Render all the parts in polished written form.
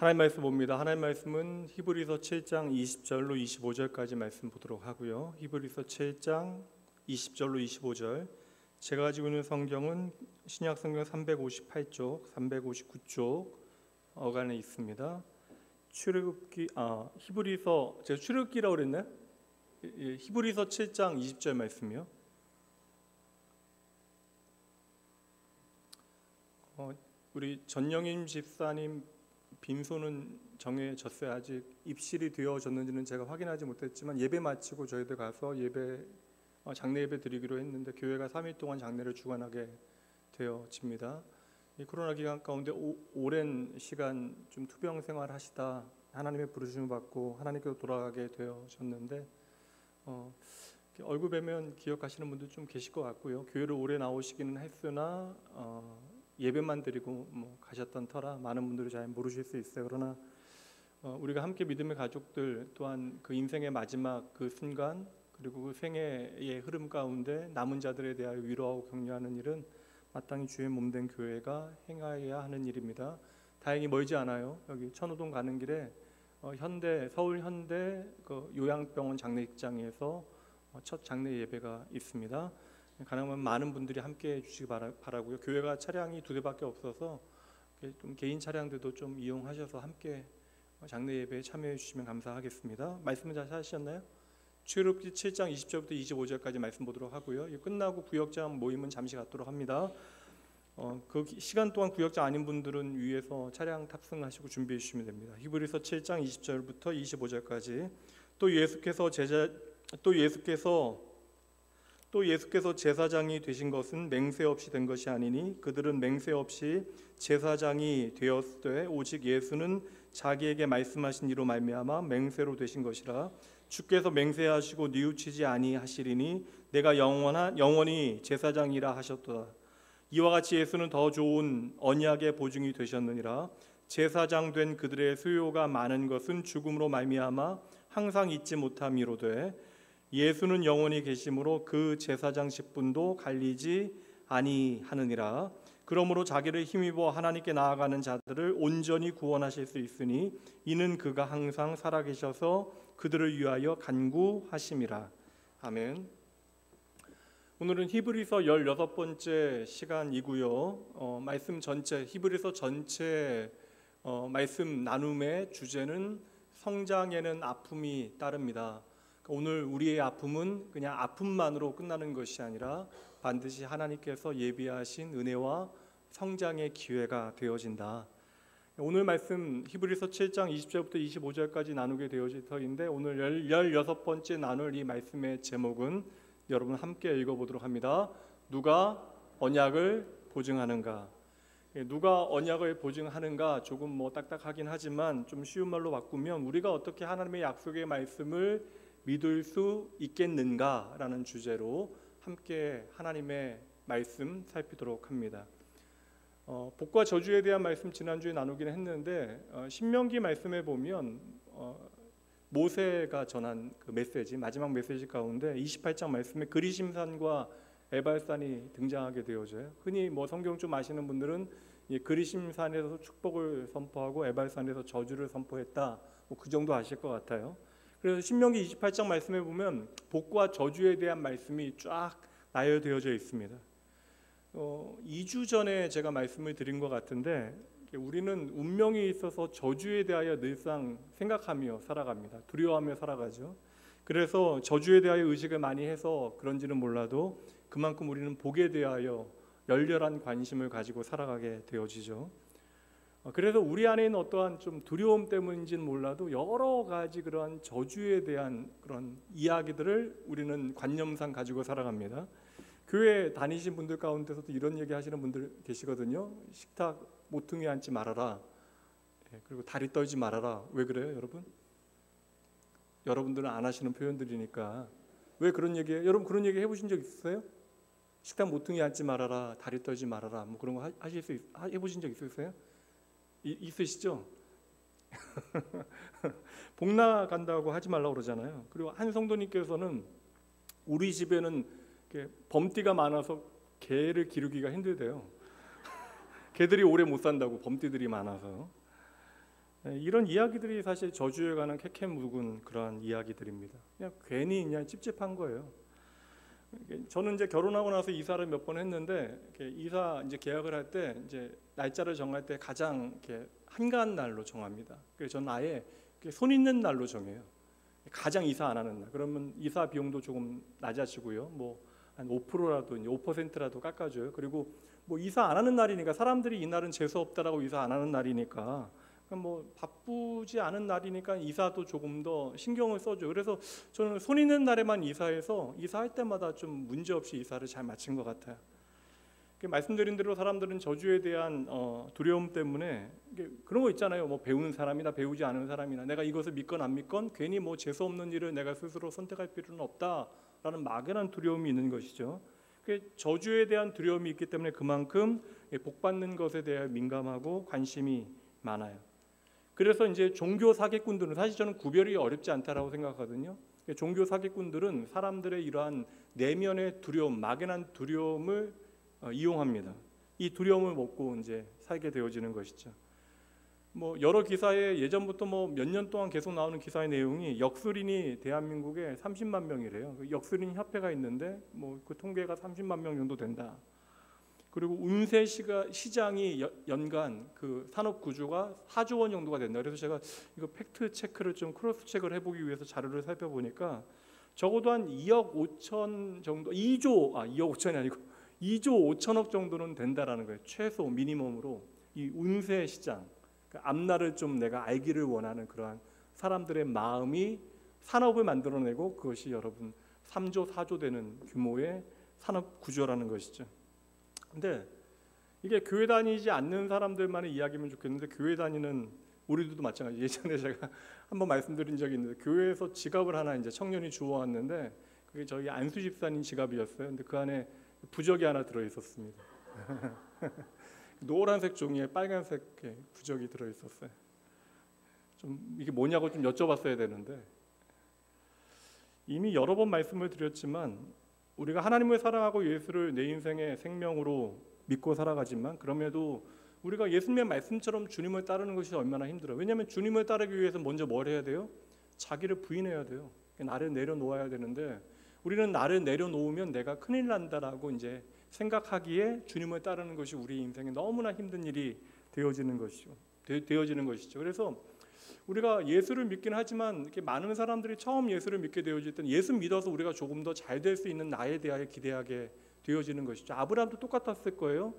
하나님 말씀 봅니다. 하나님 말씀은 히브리서 7장 20절로 25절까지 말씀 보도록 하고요. 히브리서 7장 20절로 25절. 제가 가지고 있는 성경은 신약 성경 358쪽, 359쪽 어간에 있습니다. 출애굽기 히브리서 제가 출애굽기라고 그랬나요? 히브리서 7장 20절 말씀이요. 우리 전영임 집사님 빈소는 정해졌어요. 아직 입실이 되어졌는지는 제가 확인하지 못했지만 예배 마치고 저희들 가서 장례 예배 드리기로 했는데 교회가 3일 동안 장례를 주관하게 되어집니다. 이 코로나 기간 가운데 오랜 시간 좀 투병 생활하시다 하나님의 부르심을 받고 하나님께로 돌아가게 되어졌는데 얼굴 뵈면 기억하시는 분들 좀 계실 것 같고요. 교회를 오래 나오시기는 했으나 예배만 드리고 가셨던 터라 많은 분들이 잘 모르실 수 있어요. 그러나 우리가 함께 믿음의 가족들 또한 그 인생의 마지막 그 순간 그리고 그 생애의 흐름 가운데 남은 자들에 대하여 위로하고 격려하는 일은 마땅히 주의 몸된 교회가 행하여야 하는 일입니다. 다행히 멀지 않아요. 여기 천호동 가는 길에 서울 현대 그 요양병원 장례식장에서 첫 장례 예배가 있습니다. 가능하면 많은 분들이 함께 해주시기 바라고요. 교회가 차량이 2대밖에 없어서 좀 개인 차량들도 좀 이용하셔서 함께 장례 예배에 참여해 주시면 감사하겠습니다. 말씀은 잘 하셨나요? 출애굽기 7장 20절부터 25절까지 말씀 보도록 하고요. 끝나고 구역장 모임은 잠시 갖도록 합니다. 그 시간 동안 구역장 아닌 분들은 위에서 차량 탑승하시고 준비해 주시면 됩니다. 히브리서 7장 20절부터 25절까지. 또 예수께서 제사장이 되신 것은 맹세 없이 된 것이 아니니 그들은 맹세 없이 제사장이 되었되 오직 예수는 자기에게 말씀하신 이로 말미암아 맹세로 되신 것이라. 주께서 맹세하시고 뉘우치지 아니하시리니 내가 영원히 제사장이라 하셨도다. 이와 같이 예수는 더 좋은 언약의 보증이 되셨느니라. 제사장 된 그들의 수요가 많은 것은 죽음으로 말미암아 항상 잊지 못함이로되 예수는 영원히 계심으로 그 제사장직분도 갈리지 아니하느니라. 그러므로 자기를 힘입어 하나님께 나아가는 자들을 온전히 구원하실 수 있으니 이는 그가 항상 살아계셔서 그들을 위하여 간구하심이라. 아멘. 오늘은 히브리서 16번째 시간이고요. 말씀 전체 히브리서 전체 말씀 나눔의 주제는 성장에는 아픔이 따릅니다. 오늘 우리의 아픔은 그냥 아픔만으로 끝나는 것이 아니라 반드시 하나님께서 예비하신 은혜와 성장의 기회가 되어진다. 오늘 말씀 히브리서 7장 20절부터 25절까지 나누게 되어질 터인데 오늘 16번째 나눌 이 말씀의 제목은 여러분 함께 읽어보도록 합니다. 누가 언약을 보증하는가? 누가 언약을 보증하는가 조금 딱딱하긴 하지만 좀 쉬운 말로 바꾸면 우리가 어떻게 하나님의 약속의 말씀을 믿을 수 있겠는가라는 주제로 함께 하나님의 말씀 살피도록 합니다. 복과 저주에 대한 말씀 지난주에 나누긴 했는데 신명기 말씀에 보면 모세가 전한 그 메시지 마지막 메시지 가운데 28장 말씀에 그리심산과 에발산이 등장하게 되어져요. 흔히 성경 좀 아시는 분들은 그리심산에서 축복을 선포하고 에발산에서 저주를 선포했다. 그 정도 아실 것 같아요. 그래서 신명기 28장 말씀에 보면 복과 저주에 대한 말씀이 쫙 나열되어져 있습니다. 2주 전에 제가 말씀을 드린 것 같은데 우리는 운명이 있어서 저주에 대하여 늘상 생각하며 살아갑니다. 두려워하며 살아가죠. 그래서 저주에 대하여 의식을 많이 해서 그런지는 몰라도 그만큼 우리는 복에 대하여 열렬한 관심을 가지고 살아가게 되어지죠. 그래서 우리 안에 있는 어떠한 좀 두려움 때문인지는 몰라도 여러 가지 그러한 저주에 대한 그런 이야기들을 우리는 관념상 가지고 살아갑니다. 교회 다니신 분들 가운데서도 이런 얘기 하시는 분들 계시거든요. 식탁 모퉁이 앉지 말아라. 그리고 다리 떨지 말아라. 왜 그래요, 여러분? 여러분들은 안 하시는 표현들이니까. 왜 그런 얘기해요? 여러분 그런 얘기 해보신 적 있으세요? 식탁 모퉁이 앉지 말아라, 다리 떨지 말아라. 그런 거 해보신 적 있으세요? 있으시죠? 복 나간다고 하지 말라고 그러잖아요. 그리고 한 성도님께서는 우리 집에는 범띠가 많아서 개를 기르기가 힘들대요. 개들이 오래 못 산다고, 범띠들이 많아서. 이런 이야기들이 사실 저주에 관한 캐캐 묵은 그러한 이야기들입니다. 괜히 그냥 찝찝한 거예요. 저는 이제 결혼하고 나서 이사를 몇 번 했는데 이사 이제 계약을 할 때 이제 날짜를 정할 때 가장 이렇게 한가한 날로 정합니다. 그래서 저는 아예 손 있는 날로 정해요. 가장 이사 안 하는 날. 그러면 이사 비용도 조금 낮아지고요. 뭐 한 5%라도 5%라도 깎아줘요. 그리고 뭐 이사 안 하는 날이니까 사람들이 이 날은 재수 없다라고 이사 안 하는 날이니까 뭐 바쁘지 않은 날이니까 이사도 조금 더 신경을 써줘. 그래서 저는 손 있는 날에만 이사해서 이사할 때마다 좀 문제 없이 이사를 잘 마친 것 같아요. 말씀드린 대로 사람들은 저주에 대한 두려움 때문에 그런 거 있잖아요. 뭐 배우는 사람이나 배우지 않은 사람이나 내가 이것을 믿건 안 믿건 괜히 뭐 재수 없는 일을 내가 스스로 선택할 필요는 없다라는 막연한 두려움이 있는 것이죠. 저주에 대한 두려움이 있기 때문에 그만큼 복 받는 것에 대해 민감하고 관심이 많아요. 그래서 이제 종교 사기꾼들은 사실 저는 구별이 어렵지 않다라고 생각하거든요. 종교 사기꾼들은 사람들의 이러한 내면의 두려움, 막연한 두려움을 이용합니다. 이 두려움을 먹고 이제 살게 되어지는 것이죠. 뭐 여러 기사에 예전부터 뭐 몇 년 동안 계속 나오는 기사의 내용이 역술인이 대한민국에 30만 명이래요. 역술인 협회가 있는데 뭐 그 통계가 30만 명 정도 된다. 그리고 운세 시장이 연간 그 산업 구조가 4조 원 정도가 된다. 그래서 제가 이거 팩트 체크를 좀 크로스 체크를 해보기 위해서 자료를 살펴보니까 적어도 한 2억 5천 정도, 2억 5천이 아니고 2조 5천억 정도는 된다라는 거예요. 최소 미니멈으로 이 운세 시장, 그러니까 앞날을 좀 내가 알기를 원하는 그러한 사람들의 마음이 산업을 만들어내고 그것이 여러분 3조 4조 되는 규모의 산업 구조라는 것이죠. 근데 이게 교회 다니지 않는 사람들만의 이야기면 좋겠는데 교회 다니는 우리들도 마찬가지. 예전에 제가 한번 말씀드린 적이 있는데 교회에서 지갑을 하나 이제 청년이 주워왔는데 그게 저희 안수 집사님 지갑이었어요. 근데 그 안에 부적이 하나 들어 있었습니다. 노란색 종이에 빨간색 부적이 들어 있었어요. 좀 이게 뭐냐고 좀 여쭤봤어야 되는데 이미 여러 번 말씀을 드렸지만 우리가 하나님을 사랑하고 예수를 내 인생의 생명으로 믿고 살아가지만 그럼에도 우리가 예수님의 말씀처럼 주님을 따르는 것이 얼마나 힘들어요. 왜냐하면 주님을 따르기 위해서 먼저 뭘 해야 돼요? 자기를 부인해야 돼요. 나를 내려놓아야 되는데 우리는 나를 내려놓으면 내가 큰일 난다라고 이제 생각하기에 주님을 따르는 것이 우리 인생에 너무나 힘든 일이 되어지는 것이죠. 그래서 우리가 예수를 믿긴 하지만 이렇게 많은 사람들이 처음 예수를 믿게 되어질 때는 예수 믿어서 우리가 조금 더 잘 될 수 있는 나에 대하여 기대하게 되어지는 것이죠. 아브라함도 똑같았을 거예요.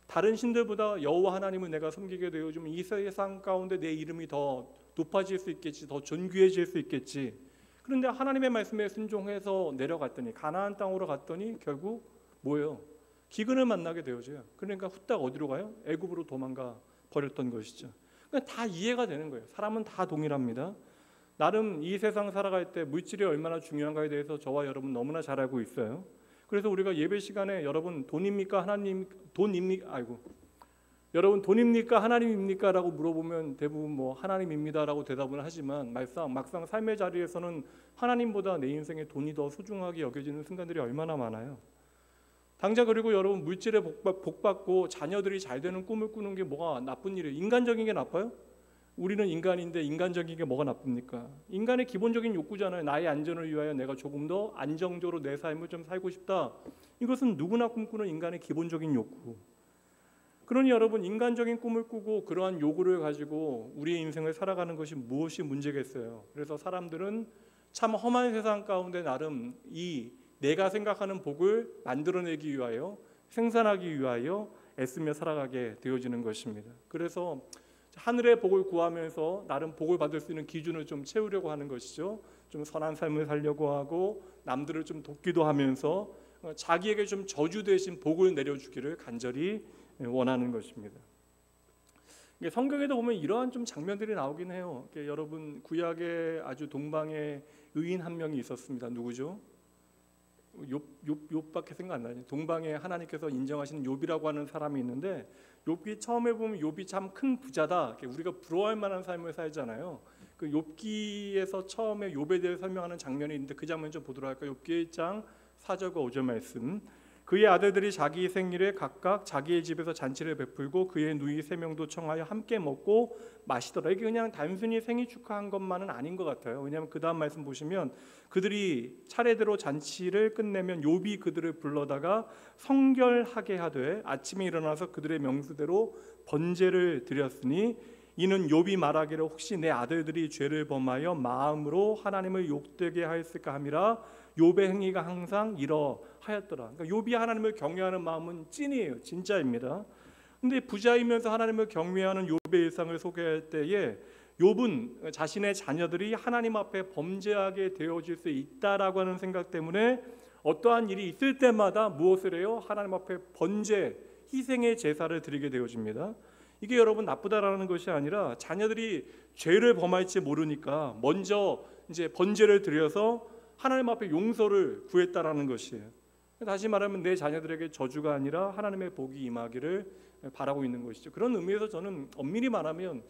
다른 신들보다 여호와 하나님을 내가 섬기게 되어지면 이 세상 가운데 내 이름이 더 높아질 수 있겠지, 더 존귀해질 수 있겠지. 그런데 하나님의 말씀에 순종해서 내려갔더니 가나안 땅으로 갔더니 결국 뭐예요? 기근을 만나게 되어져요. 그러니까 후딱 어디로 가요? 애굽으로 도망가 버렸던 것이죠. 다 이해가 되는 거예요. 사람은 다 동일합니다. 나름 이 세상 살아갈 때 물질이 얼마나 중요한가에 대해서 저와 여러분 너무나 잘 알고 있어요. 그래서 우리가 예배 시간에 여러분 돈입니까 하나님입니까? 라고 물어보면 대부분 뭐 하나님입니다라고 대답을 하지만 막상 삶의 자리에서는 하나님보다 내 인생에 돈이 더 소중하게 여겨지는 순간들이 얼마나 많아요. 당장 그리고 여러분 물질에 복받고 자녀들이 잘 되는 꿈을 꾸는 게 뭐가 나쁜 일이에요? 인간적인 게 나빠요? 우리는 인간인데 인간적인 게 뭐가 나쁩니까? 인간의 기본적인 욕구잖아요. 나의 안전을 위하여 내가 조금 더 안정적으로 내 삶을 좀 살고 싶다. 이것은 누구나 꿈꾸는 인간의 기본적인 욕구. 그러니 여러분 인간적인 꿈을 꾸고 그러한 요구를 가지고 우리의 인생을 살아가는 것이 무엇이 문제겠어요? 그래서 사람들은 참 험한 세상 가운데 나름 이 내가 생각하는 복을 만들어내기 위하여 생산하기 위하여 애쓰며 살아가게 되어지는 것입니다. 그래서 하늘의 복을 구하면서 나름 복을 받을 수 있는 기준을 좀 채우려고 하는 것이죠. 좀 선한 삶을 살려고 하고 남들을 좀 돕기도 하면서 자기에게 좀 저주 대신 복을 내려주기를 간절히 원하는 것입니다. 성경에도 보면 이러한 좀 장면들이 나오긴 해요. 여러분 구약에 아주 동방에 의인 한 명이 있었습니다. 누구죠? 욥밖에 생각 안 나요. 동방에 하나님께서 인정하시는 욥이라고 하는 사람이 있는데 욥기 처음에 보면 욥이 참 큰 부자다. 우리가 부러워할 만한 삶을 살잖아요. 그 욥기에서 처음에 욥에 대해 설명하는 장면이 있는데 그 장면 좀 보도록 할까요? 욥기 1장 4절과 5절 말씀. 그의 아들들이 자기 생일에 각각 자기의 집에서 잔치를 베풀고 그의 누이 3명도 청하여 함께 먹고 마시더라. 이게 그냥 단순히 생일 축하한 것만은 아닌 것 같아요. 왜냐하면 그 다음 말씀 보시면 그들이 차례대로 잔치를 끝내면 욥이 그들을 불러다가 성결하게 하되 아침에 일어나서 그들의 명수대로 번제를 드렸으니 이는 욥이 말하기를 혹시 내 아들들이 죄를 범하여 마음으로 하나님을 욕되게 하였을까 함이라. 욥의 행위가 항상 이러하였더라. 그러니까 욥이 하나님을 경외하는 마음은 찐이에요. 진짜입니다. 근데 부자이면서 하나님을 경외하는 욥의 일상을 소개할 때에 욥은 자신의 자녀들이 하나님 앞에 범죄하게 되어질 수 있다라고 하는 생각 때문에 어떠한 일이 있을 때마다 무엇을 해요? 하나님 앞에 번제, 희생의 제사를 드리게 되어집니다. 이게 여러분 나쁘다라는 것이 아니라 자녀들이 죄를 범할지 모르니까 먼저 이제 번제를 드려서 하나님 앞에 용서를 구했다라는 것이에요. 다시 말하면 내 자녀들에게 저주가 아니라 하나님의 복이 임하기를 바라고 있는 것이죠. 그런 의미에서 저는 엄밀히 말하면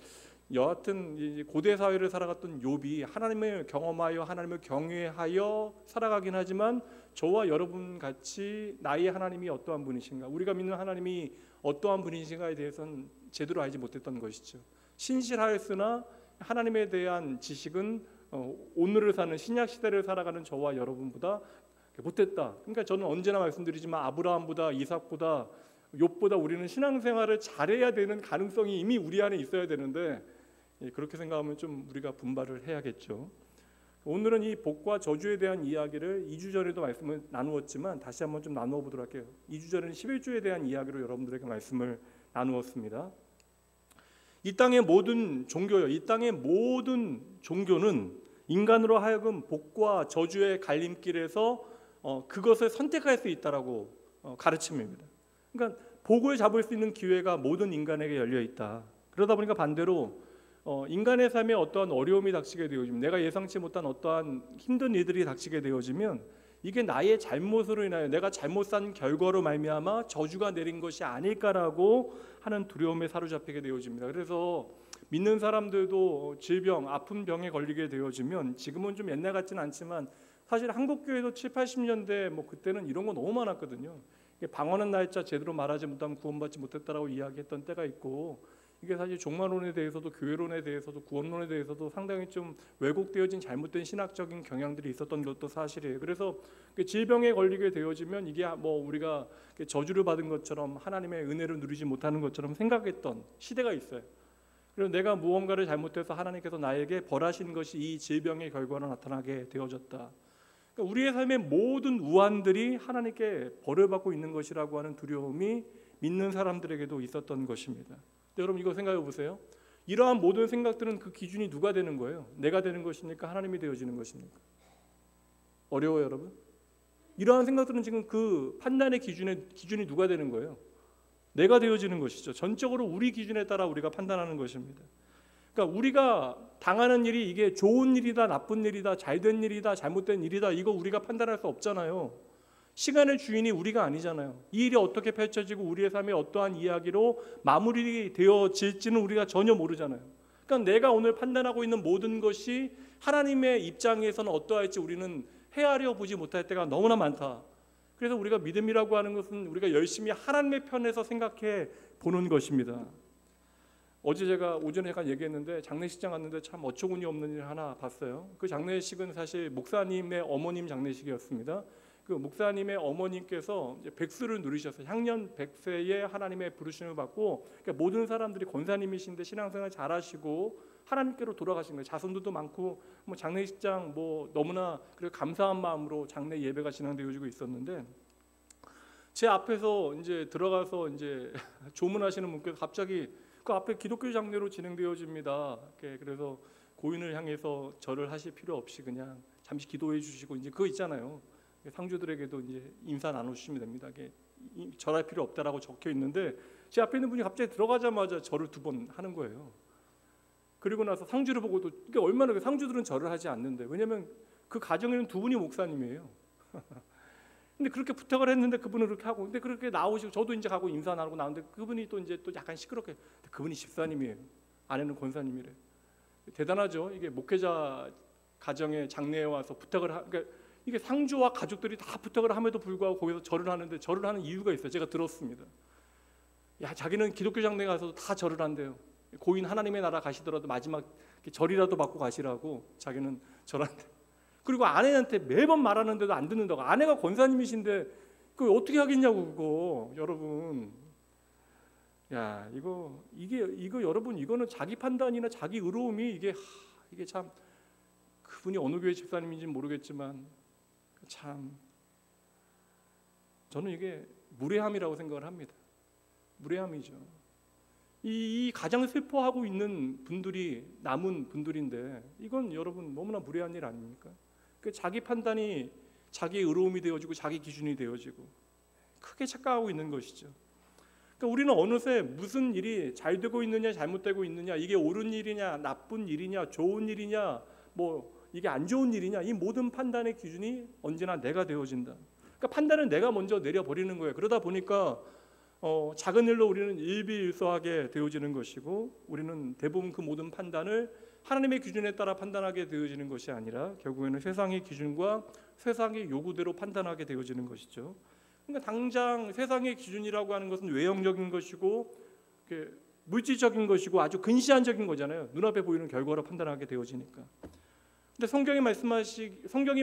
여하튼 고대 사회를 살아갔던 욥이 하나님을 경험하여 하나님을 경외하여 살아가긴 하지만 저와 여러분 같이 나의 하나님이 어떠한 분이신가, 우리가 믿는 하나님이 어떠한 분이신가에 대해서는 제대로 알지 못했던 것이죠. 신실하였으나 하나님에 대한 지식은 오늘을 사는 신약 시대를 살아가는 저와 여러분보다 못했다. 그러니까 저는 언제나 말씀드리지만 아브라함보다 이삭보다 욥보다 우리는 신앙생활을 잘해야 되는 가능성이 이미 우리 안에 있어야 되는데 그렇게 생각하면 좀 우리가 분발을 해야겠죠. 오늘은 이 복과 저주에 대한 이야기를 2주 전에도 말씀을 나누었지만 다시 한번 좀 나누어 보도록 할게요. 2주 전에는 11조에 대한 이야기로 여러분들에게 말씀을 나누었습니다. 이 땅의 모든 종교요, 이 땅의 모든 종교는 인간으로 하여금 복과 저주의 갈림길에서 그것을 선택할 수 있다라고 가르침입니다. 그러니까 복을 잡을 수 있는 기회가 모든 인간에게 열려 있다. 그러다 보니까 반대로 인간의 삶에 어떠한 어려움이 닥치게 되어지면, 내가 예상치 못한 어떠한 힘든 일들이 닥치게 되어지면 이게 나의 잘못으로 인하여 내가 잘못 산 결과로 말미암아 저주가 내린 것이 아닐까라고 하는 두려움에 사로잡히게 되어집니다. 그래서 믿는 사람들도 질병, 아픈 병에 걸리게 되어지면, 지금은 좀 옛날 같지는 않지만 사실 한국교회도 7, 80년대 뭐 그때는 이런 거 너무 많았거든요. 방언한 날짜 제대로 말하지 못하면 구원받지 못했다라고 이야기했던 때가 있고, 이게 사실 종말론에 대해서도 교회론에 대해서도 구원론에 대해서도 상당히 좀 왜곡되어진 잘못된 신학적인 경향들이 있었던 것도 사실이에요. 그래서 질병에 걸리게 되어지면 이게 뭐 우리가 저주를 받은 것처럼 하나님의 은혜를 누리지 못하는 것처럼 생각했던 시대가 있어요. 그래서 내가 무언가를 잘못해서 하나님께서 나에게 벌하신 것이 이 질병의 결과로 나타나게 되어졌다. 그러니까 우리의 삶의 모든 우환들이 하나님께 벌을 받고 있는 것이라고 하는 두려움이 믿는 사람들에게도 있었던 것입니다. 여러분 이거 생각해 보세요. 이러한 모든 생각들은 그 기준이 누가 되는 거예요? 내가 되는 것입니까? 하나님이 되어지는 것입니까? 어려워요, 여러분? 이러한 생각들은 지금 그 판단의 기준이 누가 되는 거예요? 내가 되어지는 것이죠. 전적으로 우리 기준에 따라 우리가 판단하는 것입니다. 그러니까 우리가 당하는 일이 이게 좋은 일이다, 나쁜 일이다, 잘된 일이다, 잘못된 일이다, 이거 우리가 판단할 수 없잖아요. 시간의 주인이 우리가 아니잖아요. 이 일이 어떻게 펼쳐지고 우리의 삶에 어떠한 이야기로 마무리되어질지는 우리가 전혀 모르잖아요. 그러니까 내가 오늘 판단하고 있는 모든 것이 하나님의 입장에서는 어떠할지 우리는 헤아려 보지 못할 때가 너무나 많다. 그래서 우리가 믿음이라고 하는 것은 우리가 열심히 하나님의 편에서 생각해 보는 것입니다. 어제 제가 오전에 약간 얘기했는데 장례식장 갔는데 참 어처구니 없는 일 하나 봤어요. 그 장례식은 사실 목사님의 어머님 장례식이었습니다. 그 목사님의 어머님께서 이제 백수를 누리셨어요. 향년 100세에 하나님의 부르심을 받고, 그러니까 모든 사람들이 권사님이신데 신앙생활 잘하시고 하나님께로 돌아가신 거예요. 자손들도 많고 뭐 장례식장 뭐 너무나 그리고 감사한 마음으로 장례 예배가 진행되어지고 있었는데, 제 앞에서 이제 들어가서 이제 조문하시는 분께서 갑자기 그 앞에 기독교 장례로 진행되어집니다. 그래서 고인을 향해서 절을 하실 필요 없이 그냥 잠시 기도해 주시고 이제 그거 있잖아요. 상주들에게도 이제 인사 나누시면 됩니다. 절할 필요 없다라고 적혀 있는데 제 앞에 있는 분이 갑자기 들어가자마자 절을 2번 하는 거예요. 그리고 나서 상주를 보고도 이게 얼마나 상주들은 절을 하지 않는데, 왜냐하면 그 가정에는 2분이 목사님이에요. 근데 그렇게 부탁을 했는데 그분은 그렇게 하고, 근데 그렇게 나오시고 저도 이제 가고 인사 나누고 나오는데 그분이 또 이제 또 약간 시끄럽게, 그분이 집사님이에요. 아내는 권사님이래. 대단하죠. 이게 목회자 가정의 장례에 와서 부탁을 그러니까 이게 상주와 가족들이 다 부탁을 함에도 불구하고 거기서 절을 하는데, 절을 하는 이유가 있어요. 제가 들었습니다. 야, 자기는 기독교 장로에 가서도 다 절을 한대요. 고인 하나님의 나라 가시더라도 마지막 절이라도 받고 가시라고 자기는 절한대. 그리고 아내한테 매번 말하는데도 안 듣는다고. 아내가 권사님이신데 그거 어떻게 하겠냐고 그거. 여러분, 야, 이거 여러분, 이거는 자기 판단이나 자기 의로움이 이게 참, 그분이 어느 교회 집사님인지는 모르겠지만 참 저는 이게 무례함이라고 생각을 합니다. 무례함이죠. 이 가장 슬퍼하고 있는 분들이 남은 분들인데 이건 여러분 너무나 무례한 일 아닙니까? 그 자기 판단이 자기 의로움이 되어지고 자기 기준이 되어지고 크게 착각하고 있는 것이죠. 그러니까 우리는 어느새 무슨 일이 잘 되고 있느냐 잘못되고 있느냐, 이게 옳은 일이냐 나쁜 일이냐 좋은 일이냐 뭐 이게 안 좋은 일이냐, 이 모든 판단의 기준이 언제나 내가 되어진다. 그러니까 판단은 내가 먼저 내려버리는 거예요. 그러다 보니까 작은 일로 우리는 일비일소하게 되어지는 것이고, 우리는 대부분 그 모든 판단을 하나님의 기준에 따라 판단하게 되어지는 것이 아니라 결국에는 세상의 기준과 세상의 요구대로 판단하게 되어지는 것이죠. 그러니까 당장 세상의 기준이라고 하는 것은 외형적인 것이고 물질적인 것이고 아주 근시안적인 거잖아요. 눈앞에 보이는 결과로 판단하게 되어지니까. 근데 성경이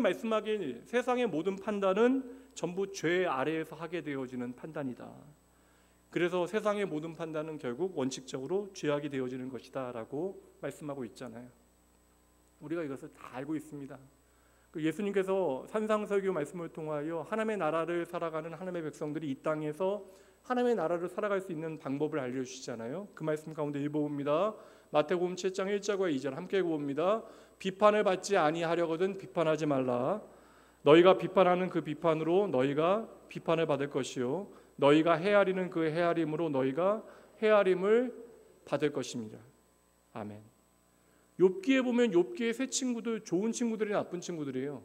말씀하길 세상의 모든 판단은 전부 죄 아래에서 하게 되어지는 판단이다. 그래서 세상의 모든 판단은 결국 원칙적으로 죄악이 되어지는 것이다 라고 말씀하고 있잖아요. 우리가 이것을 다 알고 있습니다. 예수님께서 산상설교 말씀을 통하여 하나님의 나라를 살아가는 하나님의 백성들이 이 땅에서 하나님의 나라를 살아갈 수 있는 방법을 알려주시잖아요. 그 말씀 가운데 읽어봅니다. 마태복음 7장 1절과 2절 함께 읽어봅니다. 비판을 받지 아니하려거든 비판하지 말라. 너희가 비판하는 그 비판으로 너희가 비판을 받을 것이요 너희가 헤아리는 그 헤아림으로 너희가 헤아림을 받을 것입니다. 아멘. 욥기에 보면 욥기의 세 친구들 좋은 친구들이 나쁜 친구들이에요.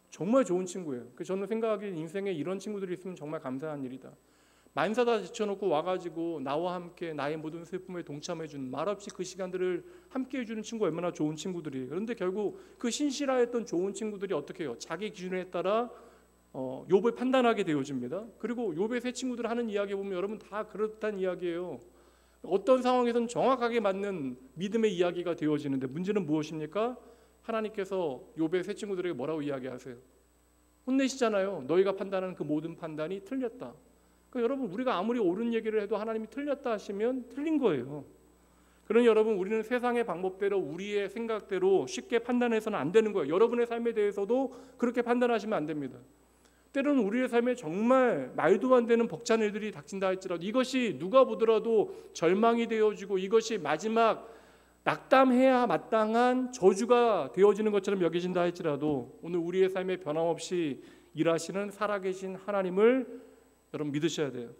정말 좋은 친구예요. 저는 생각하기에 인생에 이런 친구들이 있으면 정말 감사한 일이다. 만사 다 제쳐놓고 와가지고 나와 함께 나의 모든 슬픔에 동참해주는, 말없이 그 시간들을 함께 해주는 친구가 얼마나 좋은 친구들이에요. 그런데 결국 그 신실하였던 좋은 친구들이 어떻게 해요? 자기 기준에 따라 욥을 판단하게 되어집니다. 그리고 욥의 세 친구들 하는 이야기 보면 여러분 다 그렇다는 이야기예요. 어떤 상황에서는 정확하게 맞는 믿음의 이야기가 되어지는데 문제는 무엇입니까? 하나님께서 욥의 세 친구들에게 뭐라고 이야기하세요? 혼내시잖아요. 너희가 판단하는 그 모든 판단이 틀렸다. 그러니까 여러분, 우리가 아무리 옳은 얘기를 해도 하나님이 틀렸다 하시면 틀린 거예요. 그러니 여러분, 우리는 세상의 방법대로 우리의 생각대로 쉽게 판단해서는 안 되는 거예요. 여러분의 삶에 대해서도 그렇게 판단하시면 안 됩니다. 때로는 우리의 삶에 정말 말도 안 되는 벅찬 일들이 닥친다 할지라도 이것이 누가 보더라도 절망이 되어지고 이것이 마지막 낙담해야 마땅한 저주가 되어지는 것처럼 여겨진다 할지라도 오늘 우리의 삶에 변함없이 일하시는 살아계신 하나님을 여러분 믿으셔야 돼요.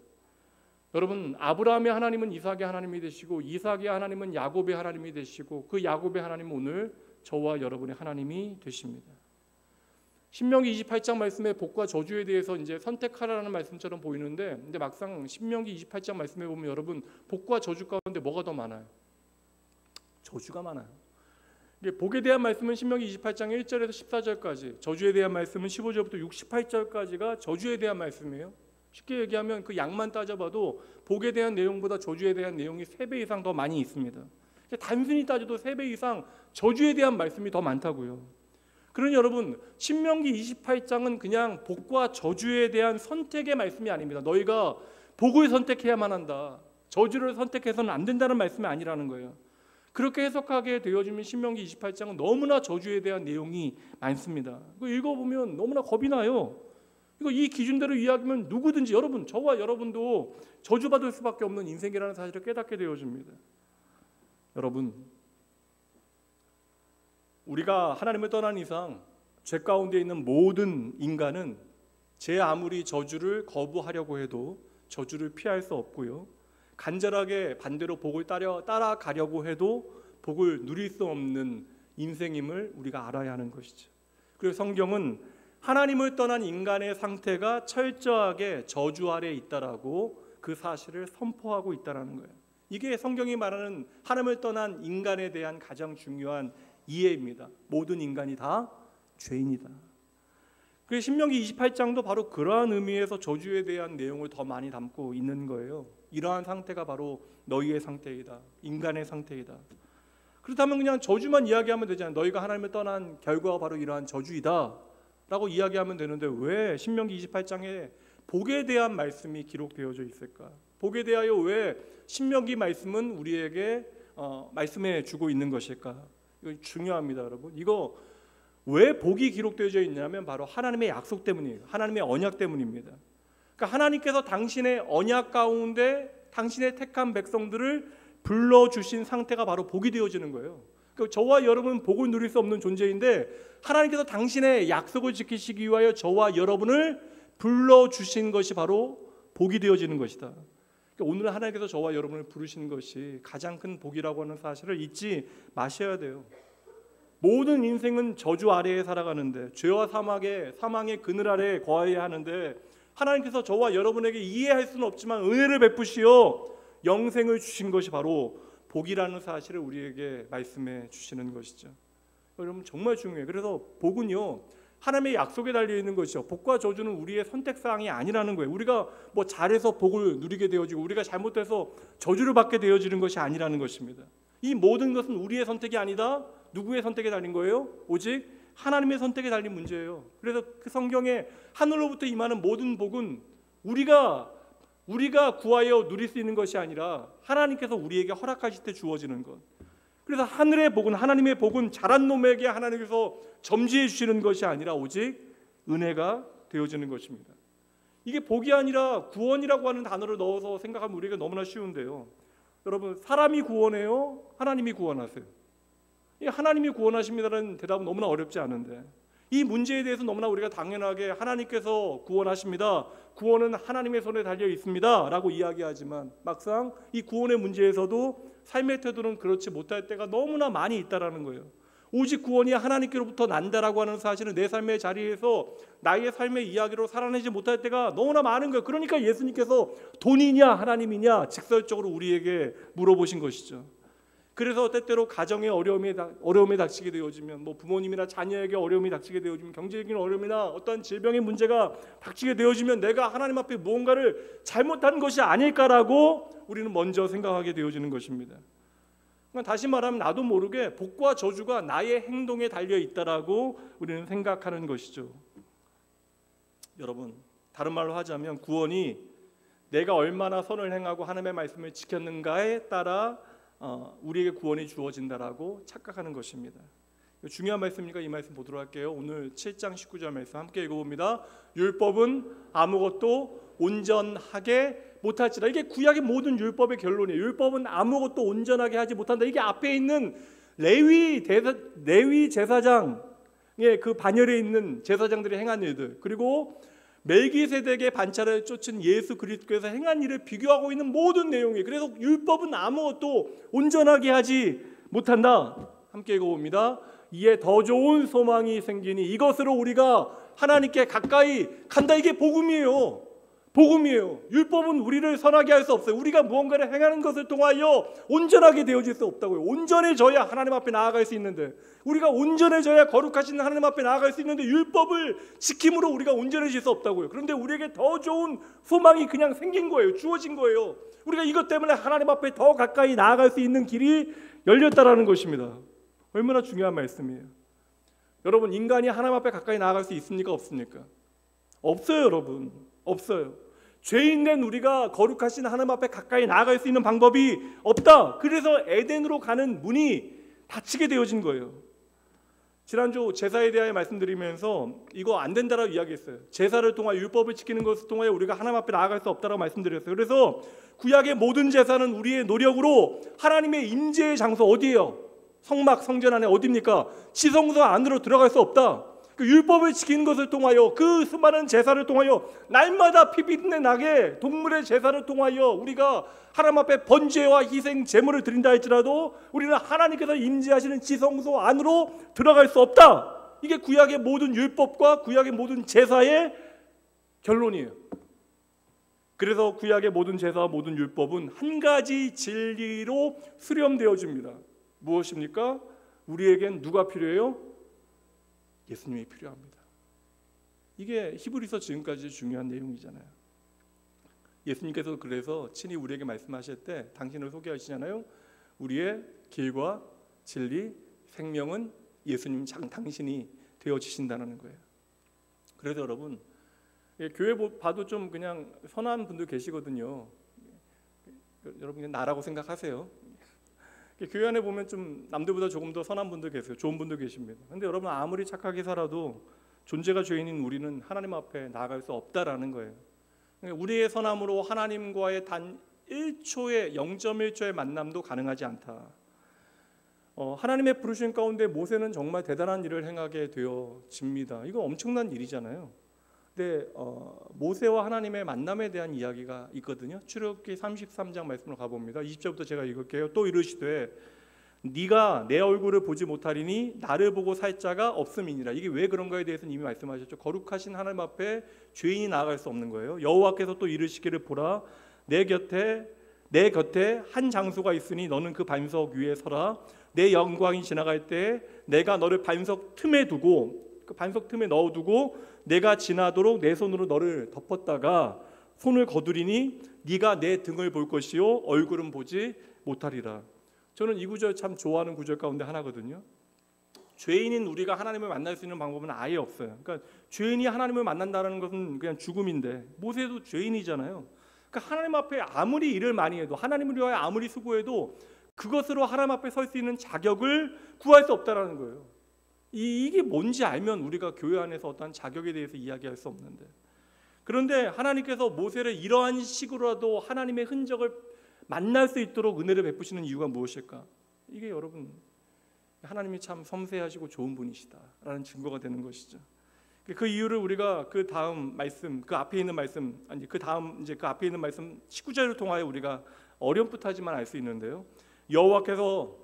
여러분, 아브라함의 하나님은 이삭의 하나님이 되시고 이삭의 하나님은 야곱의 하나님이 되시고 그 야곱의 하나님은 오늘 저와 여러분의 하나님이 되십니다. 신명기 28장 말씀에 복과 저주에 대해서 이제 선택하라는 말씀처럼 보이는데, 근데 막상 신명기 28장 말씀에 보면 여러분 복과 저주 가운데 뭐가 더 많아요? 저주가 많아요. 복에 대한 말씀은 신명기 28장 1절에서 14절까지, 저주에 대한 말씀은 15절부터 68절까지가 저주에 대한 말씀이에요. 쉽게 얘기하면 그 양만 따져봐도 복에 대한 내용보다 저주에 대한 내용이 3배 이상 더 많이 있습니다. 단순히 따져도 3배 이상 저주에 대한 말씀이 더 많다고요. 그러니 여러분, 신명기 28장은 그냥 복과 저주에 대한 선택의 말씀이 아닙니다. 너희가 복을 선택해야만 한다, 저주를 선택해서는 안 된다는 말씀이 아니라는 거예요. 그렇게 해석하게 되어지면 신명기 28장은 너무나 저주에 대한 내용이 많습니다. 읽어보면 너무나 겁이 나요. 이 기준대로 이야기하면 누구든지, 여러분, 저와 여러분도 저주받을 수밖에 없는 인생이라는 사실을 깨닫게 되어집니다. 여러분, 우리가 하나님을 떠난 이상 죄 가운데 있는 모든 인간은 제 아무리 저주를 거부하려고 해도 저주를 피할 수 없고요, 간절하게 반대로 복을 따라가려고 해도 복을 누릴 수 없는 인생임을 우리가 알아야 하는 것이죠. 그래서 성경은 하나님을 떠난 인간의 상태가 철저하게 저주 아래에 있다라고 그 사실을 선포하고 있다는 거예요. 이게 성경이 말하는 하나님을 떠난 인간에 대한 가장 중요한 이해입니다. 모든 인간이 다 죄인이다. 그래서 신명기 28장도 바로 그러한 의미에서 저주에 대한 내용을 더 많이 담고 있는 거예요. 이러한 상태가 바로 너희의 상태이다. 인간의 상태이다. 그렇다면 그냥 저주만 이야기하면 되잖아요. 너희가 하나님을 떠난 결과가 바로 이러한 저주이다 라고 이야기하면 되는데 왜 신명기 28장에 복에 대한 말씀이 기록되어져 있을까? 복에 대하여 왜 신명기 말씀은 우리에게 말씀해 주고 있는 것일까? 이거 중요합니다, 여러분. 이거 왜 복이 기록되어져 있냐면 바로 하나님의 약속 때문이에요. 하나님의 언약 때문입니다. 그러니까 하나님께서 당신의 언약 가운데 당신의 택한 백성들을 불러주신 상태가 바로 복이 되어지는 거예요. 그러니까 저와 여러분은 복을 누릴 수 없는 존재인데 하나님께서 당신의 약속을 지키시기 위하여 저와 여러분을 불러주신 것이 바로 복이 되어지는 것이다. 그러니까 오늘 하나님께서 저와 여러분을 부르신 것이 가장 큰 복이라고 하는 사실을 잊지 마셔야 돼요. 모든 인생은 저주 아래에 살아가는데 죄와 사망의 그늘 아래에 거해야 하는데 하나님께서 저와 여러분에게 이해할 수는 없지만 은혜를 베푸시어 영생을 주신 것이 바로 복이라는 사실을 우리에게 말씀해 주시는 것이죠. 여러분 정말 중요해요. 그래서 복은요 하나님의 약속에 달려 있는 것이죠. 복과 저주는 우리의 선택사항이 아니라는 거예요. 우리가 뭐 잘해서 복을 누리게 되어지고 우리가 잘못해서 저주를 받게 되어지는 것이 아니라는 것입니다. 이 모든 것은 우리의 선택이 아니다. 누구의 선택에 달린 거예요? 오직 하나님의 선택에 달린 문제예요. 그래서 그 성경에 하늘로부터 임하는 모든 복은 우리가 구하여 누릴 수 있는 것이 아니라 하나님께서 우리에게 허락하실 때 주어지는 것. 그래서 하늘의 복은 하나님의 복은 잘한 놈에게 하나님께서 점지해 주시는 것이 아니라 오직 은혜가 되어지는 것입니다. 이게 복이 아니라 구원이라고 하는 단어를 넣어서 생각하면 우리가 너무나 쉬운데요. 여러분 사람이 구원해요? 하나님이 구원하세요? 하나님이 구원하십니다라는 대답은 너무나 어렵지 않은데 이 문제에 대해서 너무나 우리가 당연하게 하나님께서 구원하십니다. 구원은 하나님의 손에 달려 있습니다 라고 이야기하지만 막상 이 구원의 문제에서도 삶의 태도는 그렇지 못할 때가 너무나 많이 있다라는 거예요. 오직 구원이 하나님께로부터 난다라고 하는 사실은 내 삶의 자리에서 나의 삶의 이야기로 살아내지 못할 때가 너무나 많은 거예요. 그러니까 예수님께서 돈이냐 하나님이냐 직설적으로 우리에게 물어보신 것이죠. 그래서 때때로 가정에 어려움이 닥치게 되어지면 뭐 부모님이나 자녀에게 어려움이 닥치게 되어지면 경제적인 어려움이나 어떤 질병의 문제가 닥치게 되어지면 내가 하나님 앞에 무언가를 잘못한 것이 아닐까라고 우리는 먼저 생각하게 되어지는 것입니다. 그러니까 다시 말하면 나도 모르게 복과 저주가 나의 행동에 달려 있다라고 우리는 생각하는 것이죠. 여러분 다른 말로 하자면 구원이 내가 얼마나 선을 행하고 하나님의 말씀을 지켰는가에 따라 우리에게 구원이 주어진다라고 착각하는 것입니다. 중요한 말씀이니까 이 말씀 보도록 할게요. 오늘 7장 19절 말씀 함께 읽어봅니다. 율법은 아무것도 온전하게 못할지라. 이게 구약의 모든 율법의 결론이에요. 율법은 아무것도 온전하게 하지 못한다. 이게 앞에 있는 레위 제사장의 그 반열에 있는 제사장들이 행한 일들, 그리고 멜기세덱의 반차를 쫓은 예수 그리스도께서 행한 일을 비교하고 있는 모든 내용이. 그래서 율법은 아무것도 온전하게 하지 못한다. 함께 읽어봅니다. 이에 더 좋은 소망이 생기니 이것으로 우리가 하나님께 가까이 간다. 이게 복음이에요. 복음이에요. 율법은 우리를 선하게 할 수 없어요. 우리가 무언가를 행하는 것을 통하여 온전하게 되어질 수 없다고요. 온전해져야 하나님 앞에 나아갈 수 있는데, 우리가 온전해져야 거룩하신 하나님 앞에 나아갈 수 있는데 율법을 지킴으로 우리가 온전해질 수 없다고요. 그런데 우리에게 더 좋은 소망이 그냥 생긴 거예요. 주어진 거예요. 우리가 이것 때문에 하나님 앞에 더 가까이 나아갈 수 있는 길이 열렸다라는 것입니다. 얼마나 중요한 말씀이에요. 여러분 인간이 하나님 앞에 가까이 나아갈 수 있습니까? 없습니까? 없어요. 여러분 없어요. 죄인된 우리가 거룩하신 하나님 앞에 가까이 나아갈 수 있는 방법이 없다. 그래서 에덴으로 가는 문이 닫히게 되어진 거예요. 지난주 제사에 대하여 말씀드리면서 이거 안 된다라고 이야기했어요. 제사를 통하여 율법을 지키는 것을 통하여 우리가 하나님 앞에 나아갈 수 없다라고 말씀드렸어요. 그래서 구약의 모든 제사는 우리의 노력으로 하나님의 임재의 장소 어디예요? 성막 성전 안에 어디입니까? 지성소 안으로 들어갈 수 없다. 그 율법을 지키는 것을 통하여 그 수많은 제사를 통하여 날마다 피비린내 나게 동물의 제사를 통하여 우리가 하나님 앞에 번제와 희생 제물을 드린다 할지라도 우리는 하나님께서 임재하시는 지성소 안으로 들어갈 수 없다. 이게 구약의 모든 율법과 구약의 모든 제사의 결론이에요. 그래서 구약의 모든 제사와 모든 율법은 한 가지 진리로 수렴되어집니다. 무엇입니까? 우리에겐 누가 필요해요? 예수님이 필요합니다. 이게 히브리서 지금까지 중요한 내용이잖아요. 예수님께서 그래서 친히 우리에게 말씀하실 때 당신을 소개하시잖아요. 우리의 길과 진리, 생명은 예수님 당신이 되어지신다는 거예요. 그래서 여러분, 교회 봐도 좀 그냥 선한 분들 계시거든요. 여러분 그냥 나라고 생각하세요. 교회 안에 보면 좀 남들보다 조금 더 선한 분들 계세요. 좋은 분들 계십니다. 근데 여러분 아무리 착하게 살아도 존재가 죄인인 우리는 하나님 앞에 나아갈 수 없다라는 거예요. 우리의 선함으로 하나님과의 단 1초의 0.1초의 만남도 가능하지 않다. 하나님의 부르심 가운데 모세는 정말 대단한 일을 행하게 되어집니다. 이거 엄청난 일이잖아요. 근데 모세와 하나님의 만남에 대한 이야기가 있거든요. 출애굽기 33장 말씀으로 가봅니다. 20절부터 제가 읽을게요. 또 이르시되 네가 내 얼굴을 보지 못하리니 나를 보고 살 자가 없음이니라. 이게 왜 그런가에 대해서는 이미 말씀하셨죠. 거룩하신 하나님 앞에 죄인이 나아갈 수 없는 거예요. 여호와께서 또 이르시기를 보라 내 곁에 한 장소가 있으니 너는 그 반석 위에 서라. 내 영광이 지나갈 때 내가 너를 반석 틈에 두고 그 반석 틈에 넣어두고 내가 지나도록 내 손으로 너를 덮었다가 손을 거두리니 네가 내 등을 볼 것이요 얼굴은 보지 못하리라. 저는 이 구절 참 좋아하는 구절 가운데 하나거든요. 죄인인 우리가 하나님을 만날 수 있는 방법은 아예 없어요. 그러니까 죄인이 하나님을 만난다는 것은 그냥 죽음인데 모세도 죄인이잖아요. 그러니까 하나님 앞에 아무리 일을 많이 해도 하나님을 위하여 아무리 수고해도 그것으로 하나님 앞에 설 수 있는 자격을 구할 수 없다라는 거예요. 이게 뭔지 알면 우리가 교회 안에서 어떠한 자격에 대해서 이야기할 수 없는데, 그런데 하나님께서 모세를 이러한 식으로라도 하나님의 흔적을 만날 수 있도록 은혜를 베푸시는 이유가 무엇일까? 이게 여러분 하나님이 참 섬세하시고 좋은 분이시다라는 증거가 되는 것이죠. 그 이유를 우리가 그 다음 말씀, 그 앞에 있는 말씀, 아니 그 다음 이제 그 앞에 있는 말씀 19절을 통하여 우리가 어렴풋하지만 알 수 있는데요. 여호와께서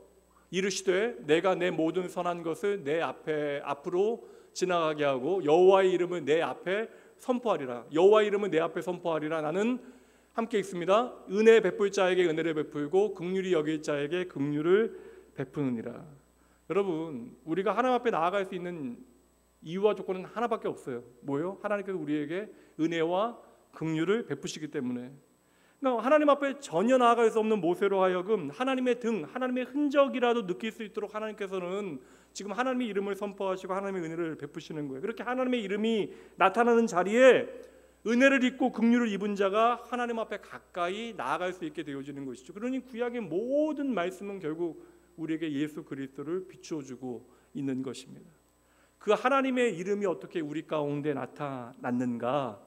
이르시되 내가 내 모든 선한 것을 내 앞으로 지나가게 하고 여호와의 이름을 내 앞에 선포하리라. 여호와의 이름을 내 앞에 선포하리라. 나는 함께 있습니다. 은혜 베풀 자에게 은혜를 베풀고 긍휼히 여길 자에게 긍휼을 베푸느니라. 여러분 우리가 하나님 앞에 나아갈 수 있는 이유와 조건은 하나밖에 없어요. 뭐예요? 하나님께서 우리에게 은혜와 긍휼을 베푸시기 때문에. 그러니까 하나님 앞에 전혀 나아갈 수 없는 모세로 하여금 하나님의 등, 하나님의 흔적이라도 느낄 수 있도록 하나님께서는 지금 하나님의 이름을 선포하시고 하나님의 은혜를 베푸시는 거예요. 그렇게 하나님의 이름이 나타나는 자리에 은혜를 입고 긍휼을 입은 자가 하나님 앞에 가까이 나아갈 수 있게 되어지는 것이죠. 그러니 구약의 모든 말씀은 결국 우리에게 예수 그리스도를 비추어주고 있는 것입니다. 그 하나님의 이름이 어떻게 우리 가운데 나타났는가?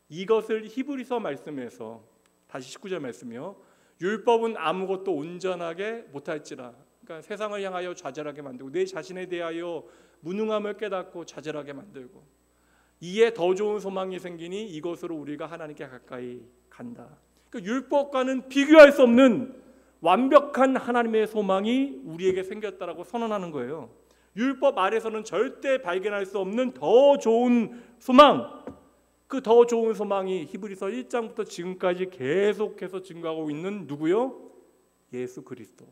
이것을 히브리서 말씀에서 다시 19절 말씀이요. 율법은 아무것도 온전하게 못할지라. 그러니까 세상을 향하여 좌절하게 만들고 내 자신에 대하여 무능함을 깨닫고 좌절하게 만들고 이에 더 좋은 소망이 생기니 이것으로 우리가 하나님께 가까이 간다. 그러니까 율법과는 비교할 수 없는 완벽한 하나님의 소망이 우리에게 생겼다라고 선언하는 거예요. 율법 아래서는 절대 발견할 수 없는 더 좋은 소망, 그 더 좋은 소망이 히브리서 1장부터 지금까지 계속해서 증거하고 있는 누구요? 예수 그리스도.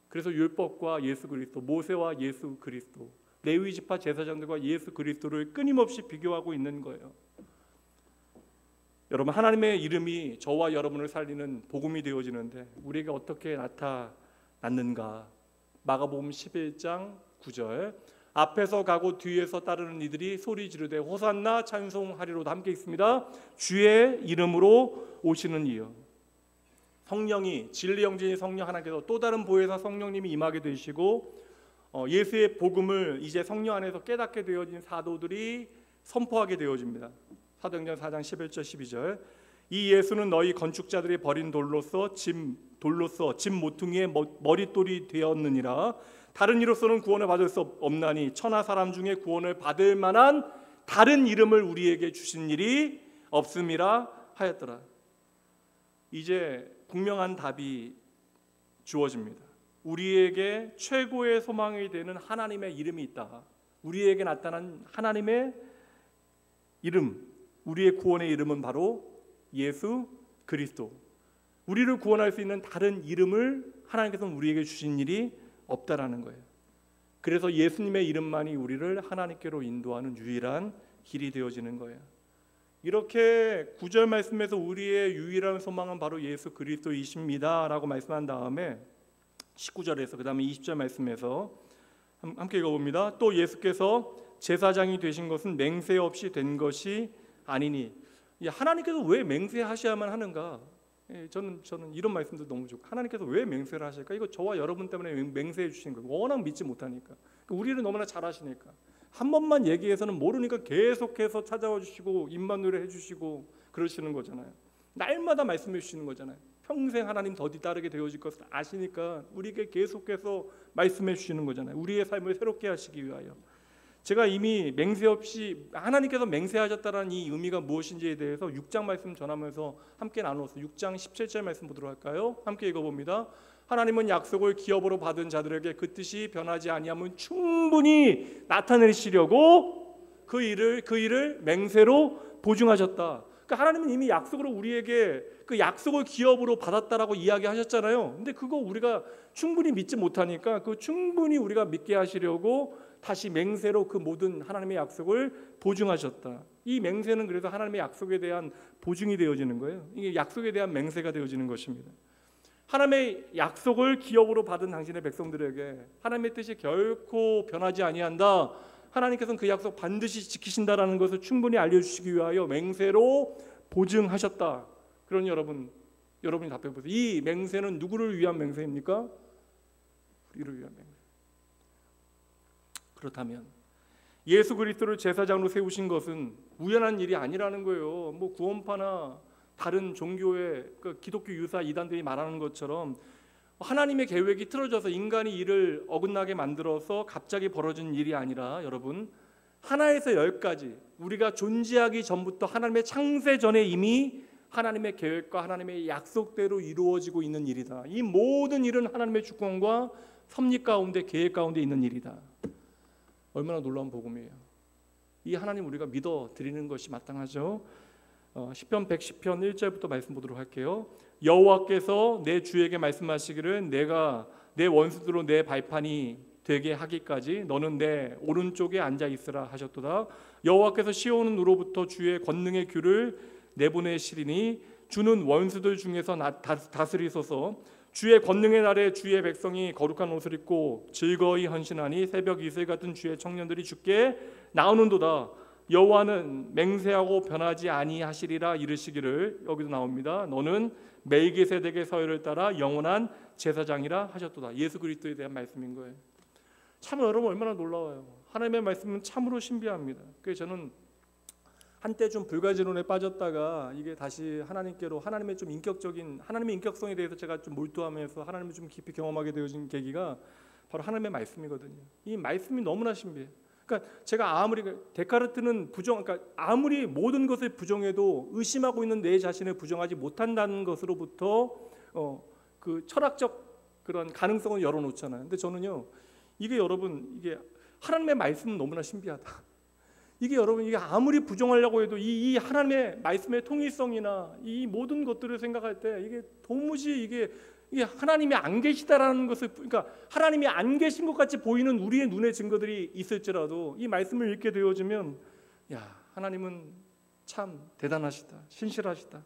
그래서 율법과 예수 그리스도, 모세와 예수 그리스도, 레위 지파 제사장들과 예수 그리스도를 끊임없이 비교하고 있는 거예요. 여러분 하나님의 이름이 저와 여러분을 살리는 복음이 되어지는데 우리에게 어떻게 나타났는가? 마가복음 11장 9절 앞에서 가고 뒤에서 따르는 이들이 소리 지르되 호산나 찬송하리로다. 함께 있습니다. 주의 이름으로 오시는 이여. 성령이 진리 영진이 성령 하나님께서 또 다른 보혜사 성령님이 임하게 되시고 예수의 복음을 이제 성령 안에서 깨닫게 되어진 사도들이 선포하게 되어집니다. 사도행전 4장 11절 12절 이 예수는 너희 건축자들이 버린 돌로서 집 모퉁이의 머릿돌이 되었느니라. 다른 이로서는 구원을 받을 수 없나니 천하 사람 중에 구원을 받을 만한 다른 이름을 우리에게 주신 일이 없음이라 하였더라. 이제 분명한 답이 주어집니다. 우리에게 최고의 소망이 되는 하나님의 이름이 있다. 우리에게 나타난 하나님의 이름, 우리의 구원의 이름은 바로 예수 그리스도. 우리를 구원할 수 있는 다른 이름을 하나님께서는 우리에게 주신 일이 없다라는 거예요. 그래서 예수님의 이름만이 우리를 하나님께로 인도하는 유일한 길이 되어지는 거예요. 이렇게 9절 말씀에서 우리의 유일한 소망은 바로 예수 그리스도이십니다 라고 말씀한 다음에 19절에서 그 다음에 20절 말씀에서 함께 읽어봅니다. 또 예수께서 제사장이 되신 것은 맹세 없이 된 것이 아니니. 하나님께서 왜 맹세하셔야만 하는가? 저는 이런 말씀도 너무 좋고, 하나님께서 왜 맹세를 하실까? 이거 저와 여러분 때문에 맹세해 주신 거예요. 워낙 믿지 못하니까. 우리를 너무나 잘 아시니까. 한 번만 얘기해서는 모르니까 계속해서 찾아와 주시고 입만 노래 해주시고 그러시는 거잖아요. 날마다 말씀해 주시는 거잖아요. 평생 하나님 더디 따르게 되어질 것을 아시니까 우리에게 계속해서 말씀해 주시는 거잖아요. 우리의 삶을 새롭게 하시기 위하여. 제가 이미 맹세 없이 하나님께서 맹세하셨다는 이 의미가 무엇인지에 대해서 6장 말씀 전하면서 함께 나누었어요. 6장 17절 말씀 보도록 할까요? 함께 읽어봅니다. 하나님은 약속을 기업으로 받은 자들에게 그 뜻이 변하지 아니하면 충분히 나타내시려고 그 일을 맹세로 보증하셨다. 그러니까 하나님은 이미 약속으로 우리에게 그 약속을 기업으로 받았다라고 이야기하셨잖아요. 근데 그거 우리가 충분히 믿지 못하니까 그 충분히 우리가 믿게 하시려고 다시 맹세로 그 모든 하나님의 약속을 보증하셨다. 이 맹세는 그래서 하나님의 약속에 대한 보증이 되어지는 거예요. 이게 약속에 대한 맹세가 되어지는 것입니다. 하나님의 약속을 기업으로 받은 당신의 백성들에게 하나님의 뜻이 결코 변하지 아니한다. 하나님께서는 그 약속 반드시 지키신다라는 것을 충분히 알려주시기 위하여 맹세로 보증하셨다. 그러니 여러분이 답해보세요. 이 맹세는 누구를 위한 맹세입니까? 우리를 위한 맹세. 그렇다면 예수 그리스도를 제사장으로 세우신 것은 우연한 일이 아니라는 거예요. 뭐 구원파나 다른 종교의 그 기독교 유사 이단들이 말하는 것처럼 하나님의 계획이 틀어져서 인간이 이를 어긋나게 만들어서 갑자기 벌어진 일이 아니라 여러분, 하나에서 10까지 우리가 존재하기 전부터 하나님의 창세 전에 이미 하나님의 계획과 하나님의 약속대로 이루어지고 있는 일이다. 이 모든 일은 하나님의 주권과 섭리 가운데 계획 가운데 있는 일이다. 얼마나 놀라운 복음이에요. 이 하나님 우리가 믿어 드리는 것이 마땅하죠. 시편 110편 1절부터 말씀 보도록 할게요. 여호와께서 내 주에게 말씀하시기를 내가 내 원수들로 내 발판이 되게 하기까지 너는 내 오른쪽에 앉아 있으라 하셨도다. 여호와께서 시온은 우로부터 주의 권능의 규를 내보내시리니 주는 원수들 중에서 다스리소서. 주의 권능의 날에 주의 백성이 거룩한 옷을 입고 즐거이 헌신하니 새벽 이슬 같은 주의 청년들이 주께 나오는도다. 여호와는 맹세하고 변하지 아니하시리라 이르시기를, 여기도 나옵니다. 너는 멜기세덱의 서열을 따라 영원한 제사장이라 하셨도다. 예수 그리스도에 대한 말씀인 거예요. 참 여러분 얼마나 놀라워요. 하나님의 말씀은 참으로 신비합니다. 그래서 저는 한때 좀 불가지론에 빠졌다가 이게 다시 하나님께로, 하나님의 좀 인격적인 하나님의 인격성에 대해서 제가 좀 몰두하면서 하나님을 좀 깊이 경험하게 되어진 계기가 바로 하나님의 말씀이거든요. 이 말씀이 너무나 신비해요. 그러니까 제가 아무리 데카르트는 그러니까 아무리 모든 것을 부정해도 의심하고 있는 내 자신을 부정하지 못한다는 것으로부터 그 철학적 그런 가능성을 열어놓잖아요. 근데 저는요, 이게 여러분 이게 하나님의 말씀은 너무나 신비하다. 이게 여러분 이게 아무리 부정하려고 해도 이 하나님의 말씀의 통일성이나 이 모든 것들을 생각할 때 이게 도무지 이게 하나님이 안 계시다라는 것을, 그러니까 하나님이 안 계신 것 같이 보이는 우리의 눈의 증거들이 있을지라도 이 말씀을 읽게 되어지면 야, 하나님은 참 대단하시다, 신실하시다.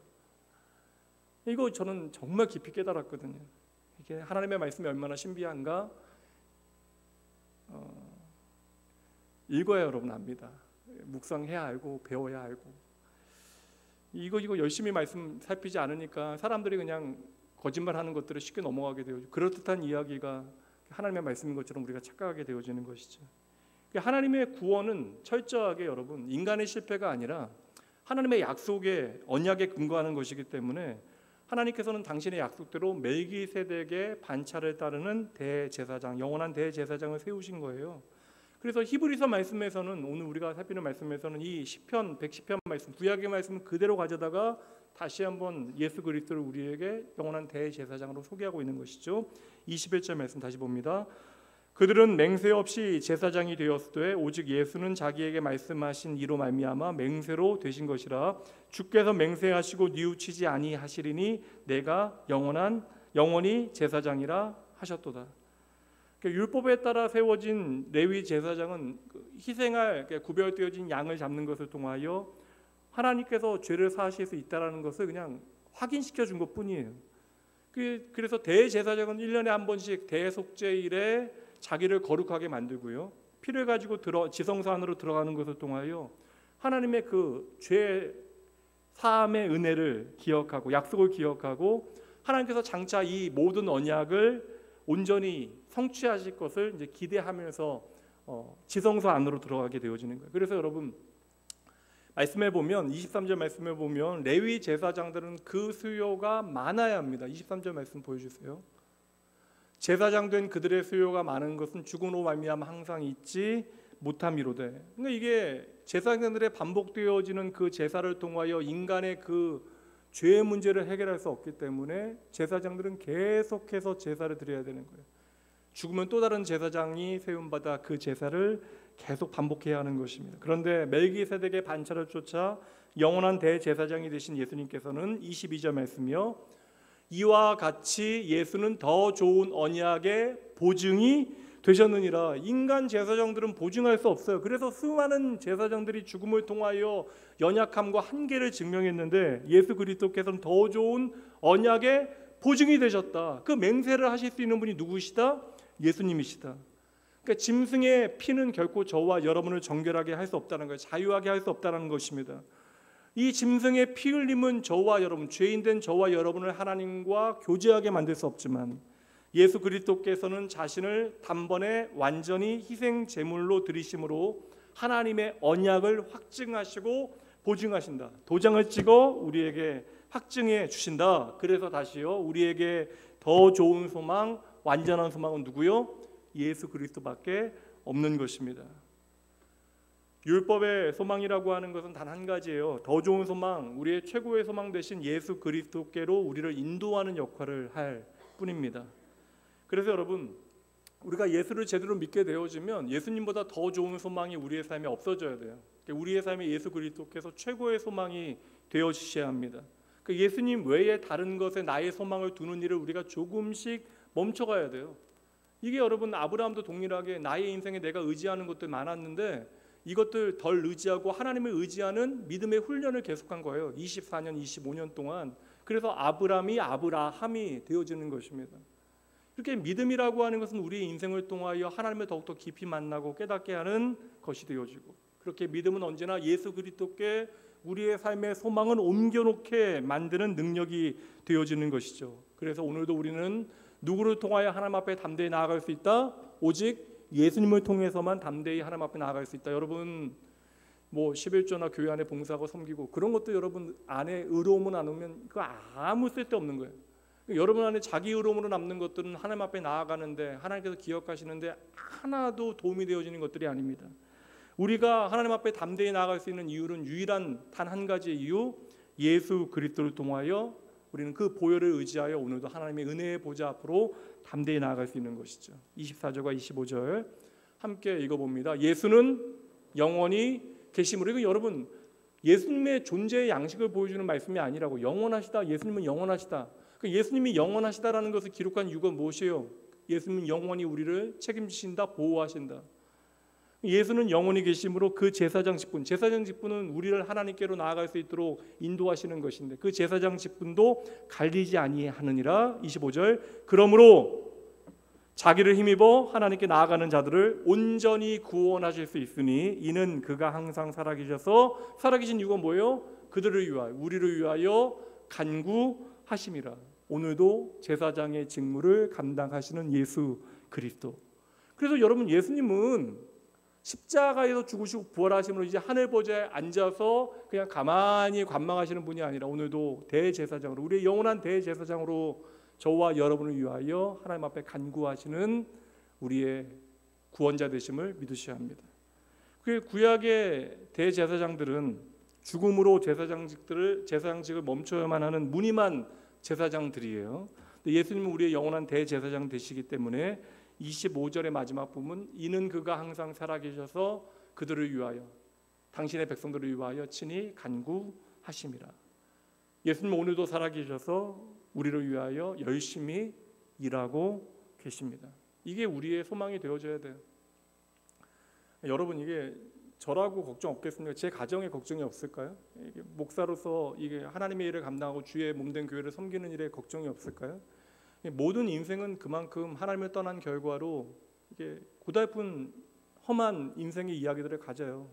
이거 저는 정말 깊이 깨달았거든요. 이게 하나님의 말씀이 얼마나 신비한가 읽어야 여러분 압니다. 묵상해야 알고 배워야 알고. 이거 열심히 말씀 살피지 않으니까 사람들이 그냥 거짓말하는 것들을 쉽게 넘어가게 되어지고 그럴듯한 이야기가 하나님의 말씀인 것처럼 우리가 착각하게 되어지는 것이죠. 하나님의 구원은 철저하게 여러분 인간의 실패가 아니라 하나님의 약속에 언약에 근거하는 것이기 때문에 하나님께서는 당신의 약속대로 멜기세덱의 반차를 따르는 대제사장, 영원한 대제사장을 세우신 거예요. 그래서 히브리서 말씀에서는 오늘 우리가 살피는 말씀에서는 이 시편 110편 말씀, 구약의 말씀을 그대로 가져다가 다시 한번 예수 그리스도를 우리에게 영원한 대제사장으로 소개하고 있는 것이죠. 21절 말씀 다시 봅니다. 그들은 맹세 없이 제사장이 되었으되 오직 예수는 자기에게 말씀하신 이로 말미암아 맹세로 되신 것이라. 주께서 맹세하시고 뉘우치지 아니하시리니 내가 영원히 제사장이라 하셨도다. 그러니까 율법에 따라 세워진 레위 제사장은 희생할 구별되어진 양을 잡는 것을 통하여 하나님께서 죄를 사하실 수 있다라는 것을 그냥 확인시켜 준 것뿐이에요. 그래서 대제사장은 1년에 한 번씩 대속죄일에 자기를 거룩하게 만들고요, 피를 가지고 지성소 안으로 들어가는 것을 통하여 하나님의 그 죄 사함의 은혜를 기억하고 약속을 기억하고 하나님께서 장차 이 모든 언약을 온전히 성취하실 것을 이제 기대하면서 지성소 안으로 들어가게 되어지는 거예요. 그래서 여러분 말씀해 보면 23절 말씀해 보면 레위 제사장들은 그 수요가 많아야 합니다. 23절 말씀 보여주세요. 제사장 된 그들의 수요가 많은 것은 죽음으로 말미암아 항상 있지 못함이로되. 그러니까 이게 제사장들의 반복되어지는 그 제사를 통하여 인간의 그 죄의 문제를 해결할 수 없기 때문에 제사장들은 계속해서 제사를 드려야 되는 거예요. 죽으면 또 다른 제사장이 세움받아 그 제사를 계속 반복해야 하는 것입니다. 그런데 멜기세덱의 반차를 쫓아 영원한 대제사장이 되신 예수님께서는 22절 말씀이요, 이와 같이 예수는 더 좋은 언약의 보증이 되셨느니라. 인간 제사장들은 보증할 수 없어요. 그래서 수많은 제사장들이 죽음을 통하여 연약함과 한계를 증명했는데 예수 그리스도께서는 더 좋은 언약의 보증이 되셨다. 그 맹세를 하실 수 있는 분이 누구시다? 예수님이시다. 그러니까 짐승의 피는 결코 저와 여러분을 정결하게 할 수 없다는 거예요. 자유하게 할 수 없다는 것입니다. 이 짐승의 피 흘림은 저와 여러분, 죄인된 저와 여러분을 하나님과 교제하게 만들 수 없지만 예수 그리스도께서는 자신을 단번에 완전히 희생 제물로 드리심으로 하나님의 언약을 확증하시고 보증하신다. 도장을 찍어 우리에게 확증해 주신다. 그래서 다시요, 우리에게 더 좋은 소망, 완전한 소망은 누구요? 예수 그리스도밖에 없는 것입니다. 율법의 소망이라고 하는 것은 단 한 가지예요. 더 좋은 소망, 우리의 최고의 소망 되신 예수 그리스도께로 우리를 인도하는 역할을 할 뿐입니다. 그래서 여러분, 우리가 예수를 제대로 믿게 되어지면 예수님보다 더 좋은 소망이 우리의 삶에 없어져야 돼요. 우리의 삶에 예수 그리스도께서 최고의 소망이 되어주셔야 합니다. 그 예수님 외에 다른 것에 나의 소망을 두는 일을 우리가 조금씩 멈춰가야 돼요. 이게 여러분 아브라함도 동일하게 나의 인생에 내가 의지하는 것들 많았는데 이것들 덜 의지하고 하나님을 의지하는 믿음의 훈련을 계속한 거예요. 24년, 25년 동안. 그래서 아브라함이 되어지는 것입니다. 이렇게 믿음이라고 하는 것은 우리의 인생을 통하여 하나님을 더욱더 깊이 만나고 깨닫게 하는 것이 되어지고, 그렇게 믿음은 언제나 예수 그리스도께 우리의 삶의 소망은 옮겨놓게 만드는 능력이 되어지는 것이죠. 그래서 오늘도 우리는 누구를 통하여 하나님 앞에 담대히 나아갈 수 있다? 오직 예수님을 통해서만 담대히 하나님 앞에 나아갈 수 있다. 여러분 11조나 교회 안에 봉사하고 섬기고 그런 것도 여러분 안에 의로움은 안 오면 그거 아무 쓸데없는 거예요. 여러분 안에 자기 의로움으로 남는 것들은 하나님 앞에 나아가는데 하나님께서 기억하시는데 하나도 도움이 되어지는 것들이 아닙니다. 우리가 하나님 앞에 담대히 나아갈 수 있는 이유는 유일한 단 한 가지의 이유, 예수 그리스도를 통하여 우리는 그 보혈을 의지하여 오늘도 하나님의 은혜의 보좌 앞으로 담대히 나아갈 수 있는 것이죠. 24절과 25절 함께 읽어봅니다. 예수는 영원히 계심으로. 이거 여러분 예수님의 존재의 양식을 보여주는 말씀이 아니라고. 영원하시다. 예수님은 영원하시다. 예수님이 영원하시다라는 것을 기록한 이유가 무엇이에요? 예수님은 영원히 우리를 책임지신다, 보호하신다. 예수는 영원히 계심으로 그 제사장 직분은 우리를 하나님께로 나아갈 수 있도록 인도하시는 것인데 그 제사장 직분도 갈리지 아니하느니라. 25절 그러므로 자기를 힘입어 하나님께 나아가는 자들을 온전히 구원하실 수 있으니 이는 그가 항상 살아계셔서, 살아계신 이유가 뭐예요? 그들을 위하여, 우리를 위하여 간구하심이라. 오늘도 제사장의 직무를 감당하시는 예수 그리스도. 그래서 여러분 예수님은 십자가에서 죽으시고 부활하심으로 이제 하늘 보좌에 앉아서 그냥 가만히 관망하시는 분이 아니라 오늘도 대제사장으로, 우리의 영원한 대제사장으로 저와 여러분을 위하여 하나님 앞에 간구하시는 우리의 구원자 되심을 믿으셔야 합니다. 그 구약의 대제사장들은 죽음으로 제사장직을 멈춰야만 하는 무늬만 제사장들이에요. 예수님은 우리의 영원한 대제사장 되시기 때문에 25절의 마지막 부분, 이는 그가 항상 살아계셔서 그들을 위하여, 당신의 백성들을 위하여 친히 간구하심이라. 예수님은 오늘도 살아계셔서 우리를 위하여 열심히 일하고 계십니다. 이게 우리의 소망이 되어져야 돼요. 여러분, 이게 저라고 걱정 없겠습니까? 제 가정에 걱정이 없을까요? 이게 목사로서 이게 하나님의 일을 감당하고 주의 몸된 교회를 섬기는 일에 걱정이 없을까요? 모든 인생은 그만큼 하나님을 떠난 결과로 이게 고달픈 험한 인생의 이야기들을 가져요.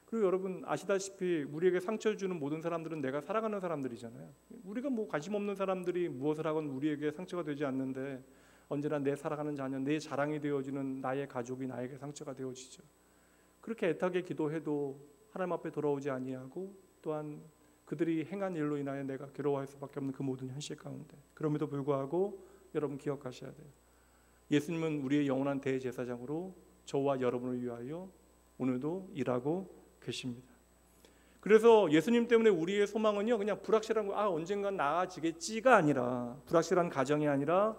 그리고 여러분 아시다시피 우리에게 상처를 주는 모든 사람들은 내가 살아가는 사람들이잖아요. 우리가 뭐 관심 없는 사람들이 무엇을 하건 우리에게 상처가 되지 않는데 언제나 내 살아가는 자녀, 내 자랑이 되어지는 나의 가족이 나에게 상처가 되어지죠. 그렇게 애타게 기도해도 하나님 앞에 돌아오지 아니하고 또한 그들이 행한 일로 인하여 내가 괴로워할 수밖에 없는 그 모든 현실 가운데, 그럼에도 불구하고 여러분 기억하셔야 돼요. 예수님은 우리의 영원한 대제사장으로 저와 여러분을 위하여 오늘도 일하고 계십니다. 그래서 예수님 때문에 우리의 소망은요 그냥 불확실한 거 언젠간 나아지겠지가 아니라, 불확실한 가정이 아니라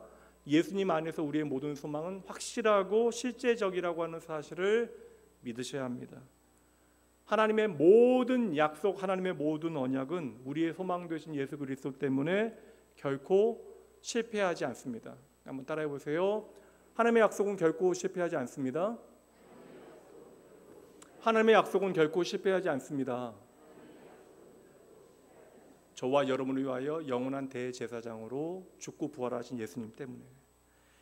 예수님 안에서 우리의 모든 소망은 확실하고 실제적이라고 하는 사실을 믿으셔야 합니다. 하나님의 모든 약속, 하나님의 모든 언약은 우리의 소망 되신 예수 그리스도 때문에 결코 실패하지 않습니다. 한번 따라해 보세요. 하나님의 약속은 결코 실패하지 않습니다. 하나님의 약속은 결코 실패하지 않습니다. 저와 여러분을 위하여 영원한 대제사장으로 죽고 부활하신 예수님 때문에.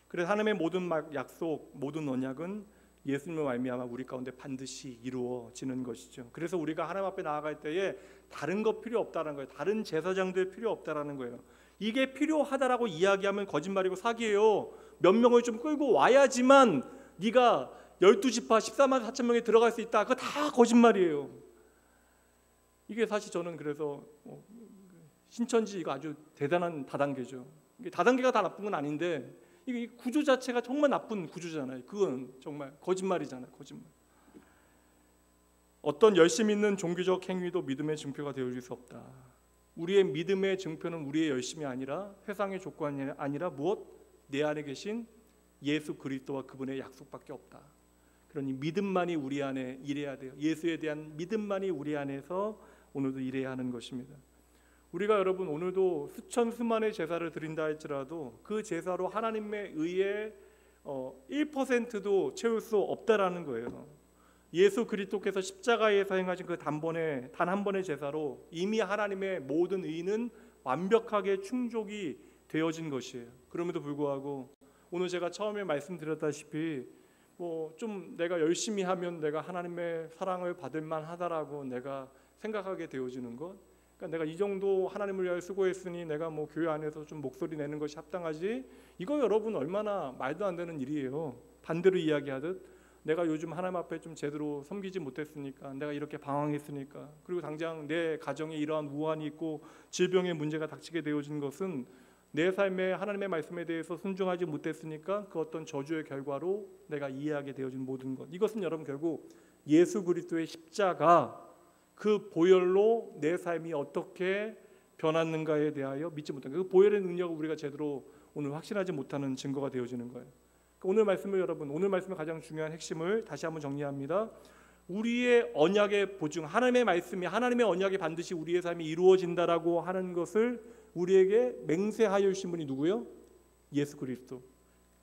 그래서 하나님의 모든 약속, 모든 언약은 예수님을 말미암아 우리 가운데 반드시 이루어지는 것이죠. 그래서 우리가 하나님 앞에 나아갈 때에 다른 것 필요 없다는 거예요. 다른 제사장들 필요 없다라는 거예요. 이게 필요하다라고 이야기하면 거짓말이고 사기예요. 몇 명을 좀 끌고 와야지만 네가 12지파 14만 4천 명에 들어갈 수 있다. 그거 다 거짓말이에요. 이게 사실 저는 그래서 신천지 이거 아주 대단한 다단계죠. 이게 다단계가 다 나쁜 건 아닌데 이게 구조 자체가 정말 나쁜 구조잖아요. 그건 정말 거짓말이잖아요. 거짓말. 어떤 열심 있는 종교적 행위도 믿음의 증표가 되어줄 수 없다. 우리의 믿음의 증표는 우리의 열심이 아니라 세상의 조건이 아니라 무엇? 내 안에 계신 예수 그리스도와 그분의 약속밖에 없다. 그러니 믿음만이 우리 안에 일해야 돼요. 예수에 대한 믿음만이 우리 안에서 오늘도 일해야 하는 것입니다. 우리가 여러분 오늘도 수천 수만의 제사를 드린다 할지라도 그 제사로 하나님의 의에 1%도 채울 수 없다라는 거예요. 예수 그리스도께서 십자가에서 행하신 그 단 한 번의 제사로 이미 하나님의 모든 의는 완벽하게 충족이 되어진 것이에요. 그럼에도 불구하고 오늘 제가 처음에 말씀드렸다시피 좀 내가 열심히 하면 내가 하나님의 사랑을 받을 만하다라고 내가 생각하게 되어지는 것, 그러니까 내가 이 정도 하나님을 위하여 수고했으니 내가 교회 안에서 좀 목소리 내는 것이 합당하지, 이거 여러분 얼마나 말도 안 되는 일이에요. 반대로 이야기하듯 내가 요즘 하나님 앞에 좀 제대로 섬기지 못했으니까, 내가 이렇게 방황했으니까, 그리고 당장 내 가정에 이러한 우환이 있고 질병의 문제가 닥치게 되어진 것은 내 삶에 하나님의 말씀에 대해서 순종하지 못했으니까 그 어떤 저주의 결과로 내가 이해하게 되어진 모든 것, 이것은 여러분 결국 예수 그리스도의 십자가 그 보혈로 내 삶이 어떻게 변했는가에 대하여 믿지 못한 그 보혈의 능력을 우리가 제대로 오늘 확신하지 못하는 증거가 되어지는 거예요. 오늘 말씀을 오늘 말씀의 가장 중요한 핵심을 다시 한번 정리합니다. 우리의 언약의 보증, 하나님의 말씀이, 하나님의 언약이 반드시 우리의 삶이 이루어진다라고 하는 것을 우리에게 맹세하여 주신 분이 누구요? 예수 그리스도.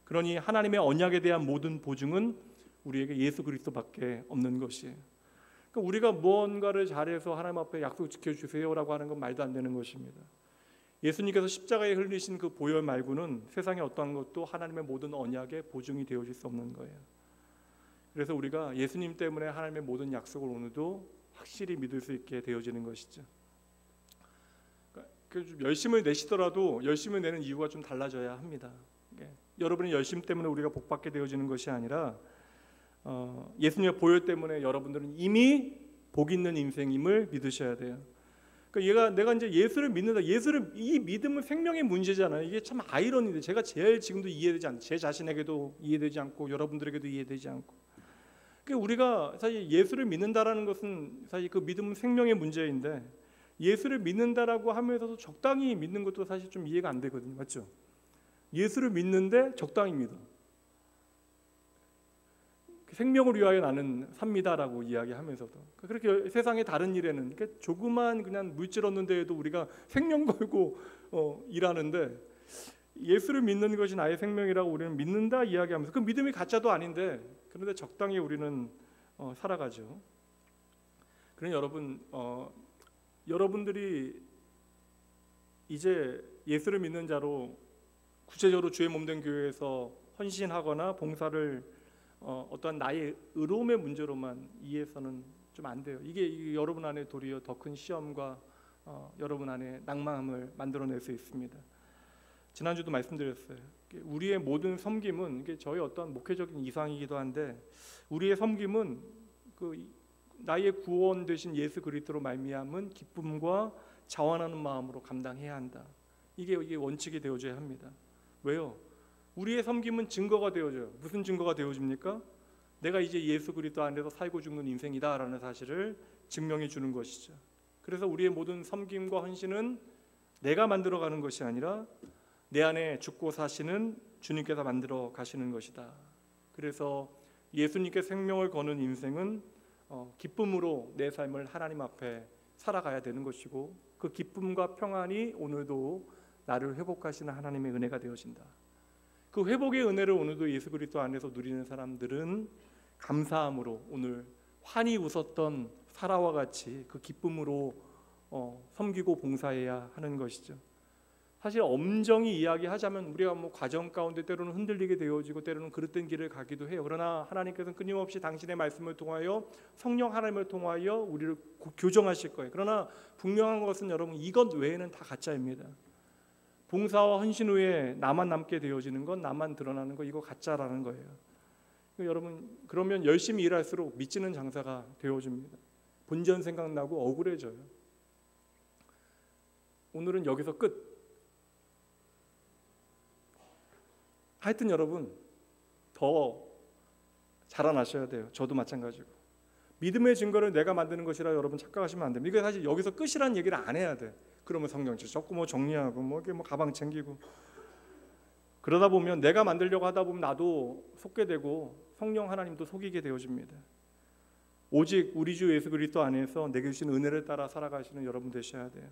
그러니 하나님의 언약에 대한 모든 보증은 우리에게 예수 그리스도밖에 없는 것이에요. 그러니까 우리가 무언가를 잘해서 하나님 앞에 약속 지켜주세요라고 하는 건 말도 안 되는 것입니다. 예수님께서 십자가에 흘리신 그 보혈 말고는 세상에 어떠한 것도 하나님의 모든 언약에 보증이 되어질 수 없는 거예요. 그래서 우리가 예수님 때문에 하나님의 모든 약속을 오늘도 확실히 믿을 수 있게 되어지는 것이죠. 그러니까 열심을 내시더라도 열심을 내는 이유가 좀 달라져야 합니다. 여러분의 열심 때문에 우리가 복받게 되어지는 것이 아니라 예수님의 보혈 때문에 여러분들은 이미 복 있는 인생임을 믿으셔야 돼요. 그러니까 내가 이제 예수를 믿는다. 이 믿음은 생명의 문제잖아요. 이게 참 아이러니인데 제가 제일 지금도 이해되지 않고, 제 자신에게도 이해되지 않고 여러분들에게도 이해되지 않고. 그러니까 우리가 사실 예수를 믿는다라는 것은 사실 그 믿음은 생명의 문제인데 예수를 믿는다라고 하면서도 적당히 믿는 것도 사실 좀 이해가 안 되거든요. 맞죠? 예수를 믿는데 적당히 믿어. 생명을 위하여 나는 삽니다라고 이야기하면서도 그렇게 세상의 다른 일에는 조그만 그냥 물질 얻는 데에도 우리가 생명 걸고 일하는데 예수를 믿는 것이 나의 생명이라고 우리는 믿는다 이야기하면서 그 믿음이 가짜도 아닌데 그런데 적당히 우리는 살아가죠. 그러니 여러분들이 이제 예수를 믿는 자로 구체적으로 주의 몸된 교회에서 헌신하거나 봉사를 어떠한 나의 의로움의 문제로만 이해해서는 좀 안 돼요. 이게 여러분 안에 도리어 더 큰 시험과 여러분 안에 낭망을 만들어낼 수 있습니다. 지난주도 말씀드렸어요. 우리의 모든 섬김은 이게 저희 어떤 목회적인 이상이기도 한데 우리의 섬김은 그 나의 구원 되신 예수 그리스도로 말미암은 기쁨과 자원하는 마음으로 감당해야 한다. 이게 원칙이 되어져야 합니다. 왜요? 우리의 섬김은 증거가 되어져요. 무슨 증거가 되어집니까? 내가 이제 예수 그리스도 안에서 살고 죽는 인생이다라는 사실을 증명해 주는 것이죠. 그래서 우리의 모든 섬김과 헌신은 내가 만들어가는 것이 아니라 내 안에 죽고 사시는 주님께서 만들어 가시는 것이다. 그래서 예수님께 생명을 거는 인생은 기쁨으로 내 삶을 하나님 앞에 살아가야 되는 것이고 그 기쁨과 평안이 오늘도 나를 회복하시는 하나님의 은혜가 되어진다. 그 회복의 은혜를 오늘도 예수 그리스도 안에서 누리는 사람들은 감사함으로 오늘 환히 웃었던 사라와 같이 그 기쁨으로 섬기고 봉사해야 하는 것이죠. 사실 엄정히 이야기하자면 우리가 뭐 과정 가운데 때로는 흔들리게 되어지고 때로는 그릇된 길을 가기도 해요. 그러나 하나님께서는 끊임없이 당신의 말씀을 통하여 성령 하나님을 통하여 우리를 교정하실 거예요. 그러나 분명한 것은 여러분 이것 외에는 다 가짜입니다. 봉사와 헌신 후에 나만 남게 되어지는 건 나만 드러나는 거 이거 가짜라는 거예요. 여러분 그러면 열심히 일할수록 미치는 장사가 되어집니다. 본전 생각나고 억울해져요. 오늘은 여기서 끝. 하여튼 여러분 더 자라나셔야 돼요. 저도 마찬가지고. 믿음의 증거를 내가 만드는 것이라 여러분 착각하시면 안 됩니다. 이게 사실 여기서 끝이라는 얘기를 안 해야 돼. 그러면 성경책 적고 뭐 정리하고 뭐 가방 챙기고 그러다 보면 내가 만들려고 하다 보면 나도 속게 되고 성령 하나님도 속이게 되어집니다. 오직 우리 주 예수 그리스도 안에서 내게 주신 은혜를 따라 살아가시는 여러분 되셔야 돼요.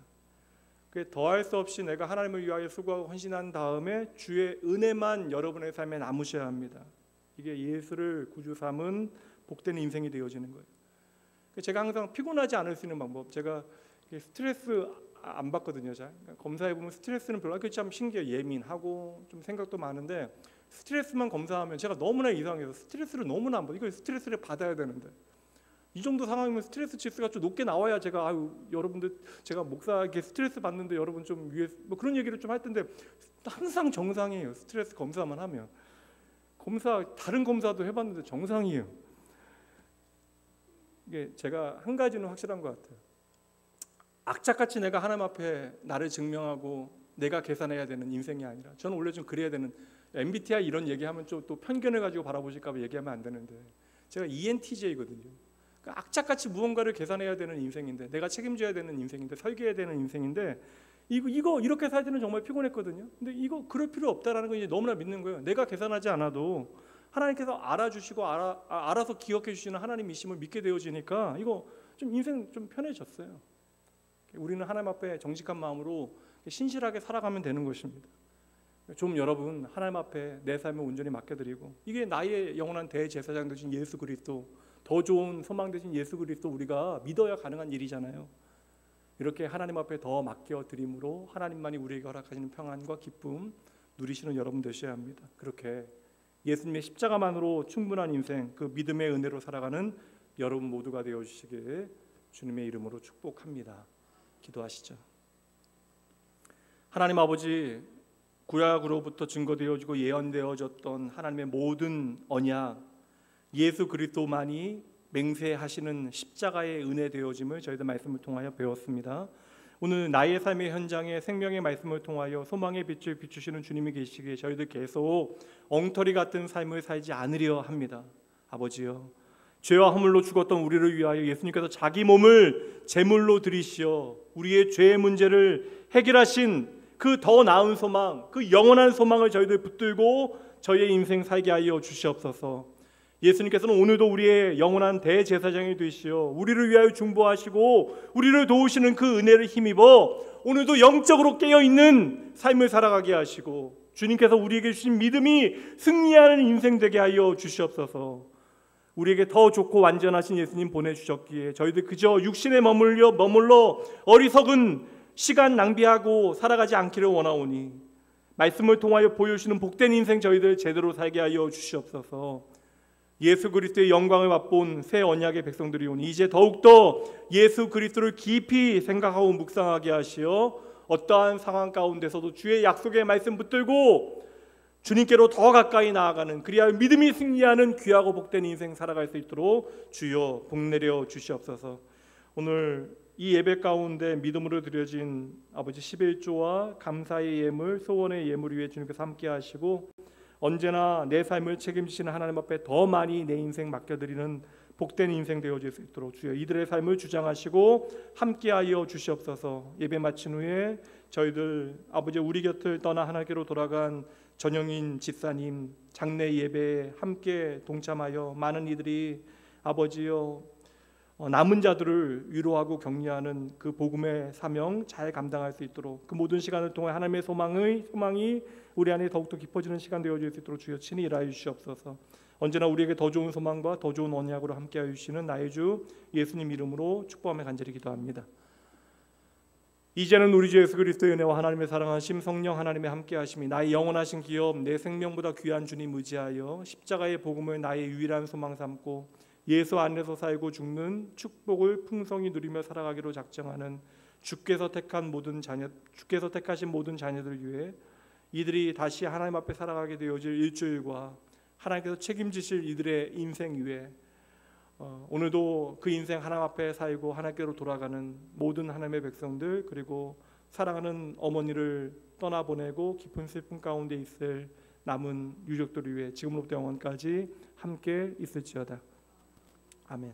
더할 수 없이 내가 하나님을 위하여 수고하고 헌신한 다음에 주의 은혜만 여러분의 삶에 남으셔야 합니다. 이게 예수를 구주 삼은 복된 인생이 되어지는 거예요. 제가 항상 피곤하지 않을 수 있는 방법, 제가 스트레스 안 받거든요. 검사해 보면 스트레스는 별로 그게 참 신기해요. 예민하고 좀 생각도 많은데 스트레스만 검사하면 제가 너무나 이상해서 스트레스를 너무나 안 받아요. 이거 스트레스를 받아야 되는데 이 정도 상황이면 스트레스 지수가 좀 높게 나와야 제가 여러분들 제가 목사에게 스트레스 받는데 여러분 좀 위에 뭐 그런 얘기를 좀 할 텐데 항상 정상이에요. 스트레스 검사만 하면 다른 검사도 해봤는데 정상이에요. 이게 제가 한 가지는 확실한 것 같아요. 악착같이 내가 하나님 앞에 나를 증명하고 내가 계산해야 되는 인생이 아니라 저는 원래 좀 그래야 되는 MBTI 이런 얘기하면 좀 또 편견을 가지고 바라보실까 봐 얘기하면 안 되는데 제가 ENTJ거든요. 악착같이 무언가를 계산해야 되는 인생인데 내가 책임져야 되는 인생인데 설계해야 되는 인생인데 이거 이렇게 살 때는 정말 피곤했거든요. 근데 이거 그럴 필요 없다라는 걸 이제 너무나 믿는 거예요. 내가 계산하지 않아도 하나님께서 알아주시고 알아서 기억해 주시는 하나님이심을 믿게 되어지니까 이거 좀 인생 좀 편해졌어요. 우리는 하나님 앞에 정직한 마음으로 신실하게 살아가면 되는 것입니다. 좀 여러분 하나님 앞에 내 삶을 온전히 맡겨드리고 이게 나의 영원한 대제사장 되신 예수 그리스도 더 좋은 소망 되신 예수 그리스도 우리가 믿어야 가능한 일이잖아요. 이렇게 하나님 앞에 더 맡겨드림으로 하나님만이 우리에게 허락하시는 평안과 기쁨 누리시는 여러분 되셔야 합니다. 그렇게 예수님의 십자가만으로 충분한 인생 그 믿음의 은혜로 살아가는 여러분 모두가 되어주시길 주님의 이름으로 축복합니다. 기도하시죠. 하나님 아버지 구약으로부터 증거되어지고 예언되어졌던 하나님의 모든 언약 예수 그리스도만이 맹세하시는 십자가의 은혜 되어짐을 저희들 말씀을 통하여 배웠습니다. 오늘 나의 삶의 현장에 생명의 말씀을 통하여 소망의 빛을 비추시는 주님이 계시기에 저희들 계속 엉터리 같은 삶을 살지 않으려 합니다. 아버지여 죄와 허물로 죽었던 우리를 위하여 예수님께서 자기 몸을 제물로 드리시어 우리의 죄의 문제를 해결하신 그 더 나은 소망, 그 영원한 소망을 저희들 붙들고 저희의 인생 살게 하여 주시옵소서. 예수님께서는 오늘도 우리의 영원한 대제사장이 되시어 우리를 위하여 중보하시고 우리를 도우시는 그 은혜를 힘입어 오늘도 영적으로 깨어있는 삶을 살아가게 하시고 주님께서 우리에게 주신 믿음이 승리하는 인생 되게 하여 주시옵소서. 우리에게 더 좋고 완전하신 예수님 보내주셨기에 저희들 그저 육신에 머물러 어리석은 시간 낭비하고 살아가지 않기를 원하오니 말씀을 통하여 보여주시는 복된 인생 저희들 제대로 살게 하여 주시옵소서. 예수 그리스도의 영광을 맛본 새 언약의 백성들이오니 이제 더욱더 예수 그리스도를 깊이 생각하고 묵상하게 하시어 어떠한 상황 가운데서도 주의 약속의 말씀 붙들고 주님께로 더 가까이 나아가는 그리하여 믿음이 승리하는 귀하고 복된 인생 살아갈 수 있도록 주여 복내려 주시옵소서. 오늘 이 예배 가운데 믿음으로 드려진 아버지 11조와 감사의 예물, 소원의 예물 위에 주님께서 함께 하시고 언제나 내 삶을 책임지시는 하나님 앞에 더 많이 내 인생 맡겨드리는 복된 인생 되어질 수 있도록 주여 이들의 삶을 주장하시고 함께하여 주시옵소서. 예배 마친 후에 저희들 아버지 우리 곁을 떠나 하나님께로 돌아간 전영인 집사님 장례 예배에 함께 동참하여 많은 이들이 아버지여 남은 자들을 위로하고 격려하는 그 복음의 사명 잘 감당할 수 있도록 그 모든 시간을 통해 하나님의 소망이 우리 안에 더욱더 깊어지는 시간 되어질 수 있도록 주여 친히 일하여 주시옵소서. 언제나 우리에게 더 좋은 소망과 더 좋은 언약으로 함께하여 주시는 나의 주 예수님 이름으로 축복하며 간절히 기도합니다. 이제는 우리 주 예수 그리스도의 은혜와 하나님의 사랑하심 성령 하나님의 함께하심이 나의 영원하신 기업 내 생명보다 귀한 주님 의지하여 십자가의 복음을 나의 유일한 소망 삼고 예수 안에서 살고 죽는 축복을 풍성히 누리며 살아가기로 작정하는 주께서 택하신 모든 자녀들 위해 이들이 다시 하나님 앞에 살아가게 되어질 일주일과 하나님께서 책임지실 이들의 인생 위에 오늘도 그 인생 하나님 앞에 살고 하나님께로 돌아가는 모든 하나님의 백성들 그리고 사랑하는 어머니를 떠나보내고 깊은 슬픔 가운데 있을 남은 유족들을 위해 지금부터 영원까지 함께 있을지어다. 아멘.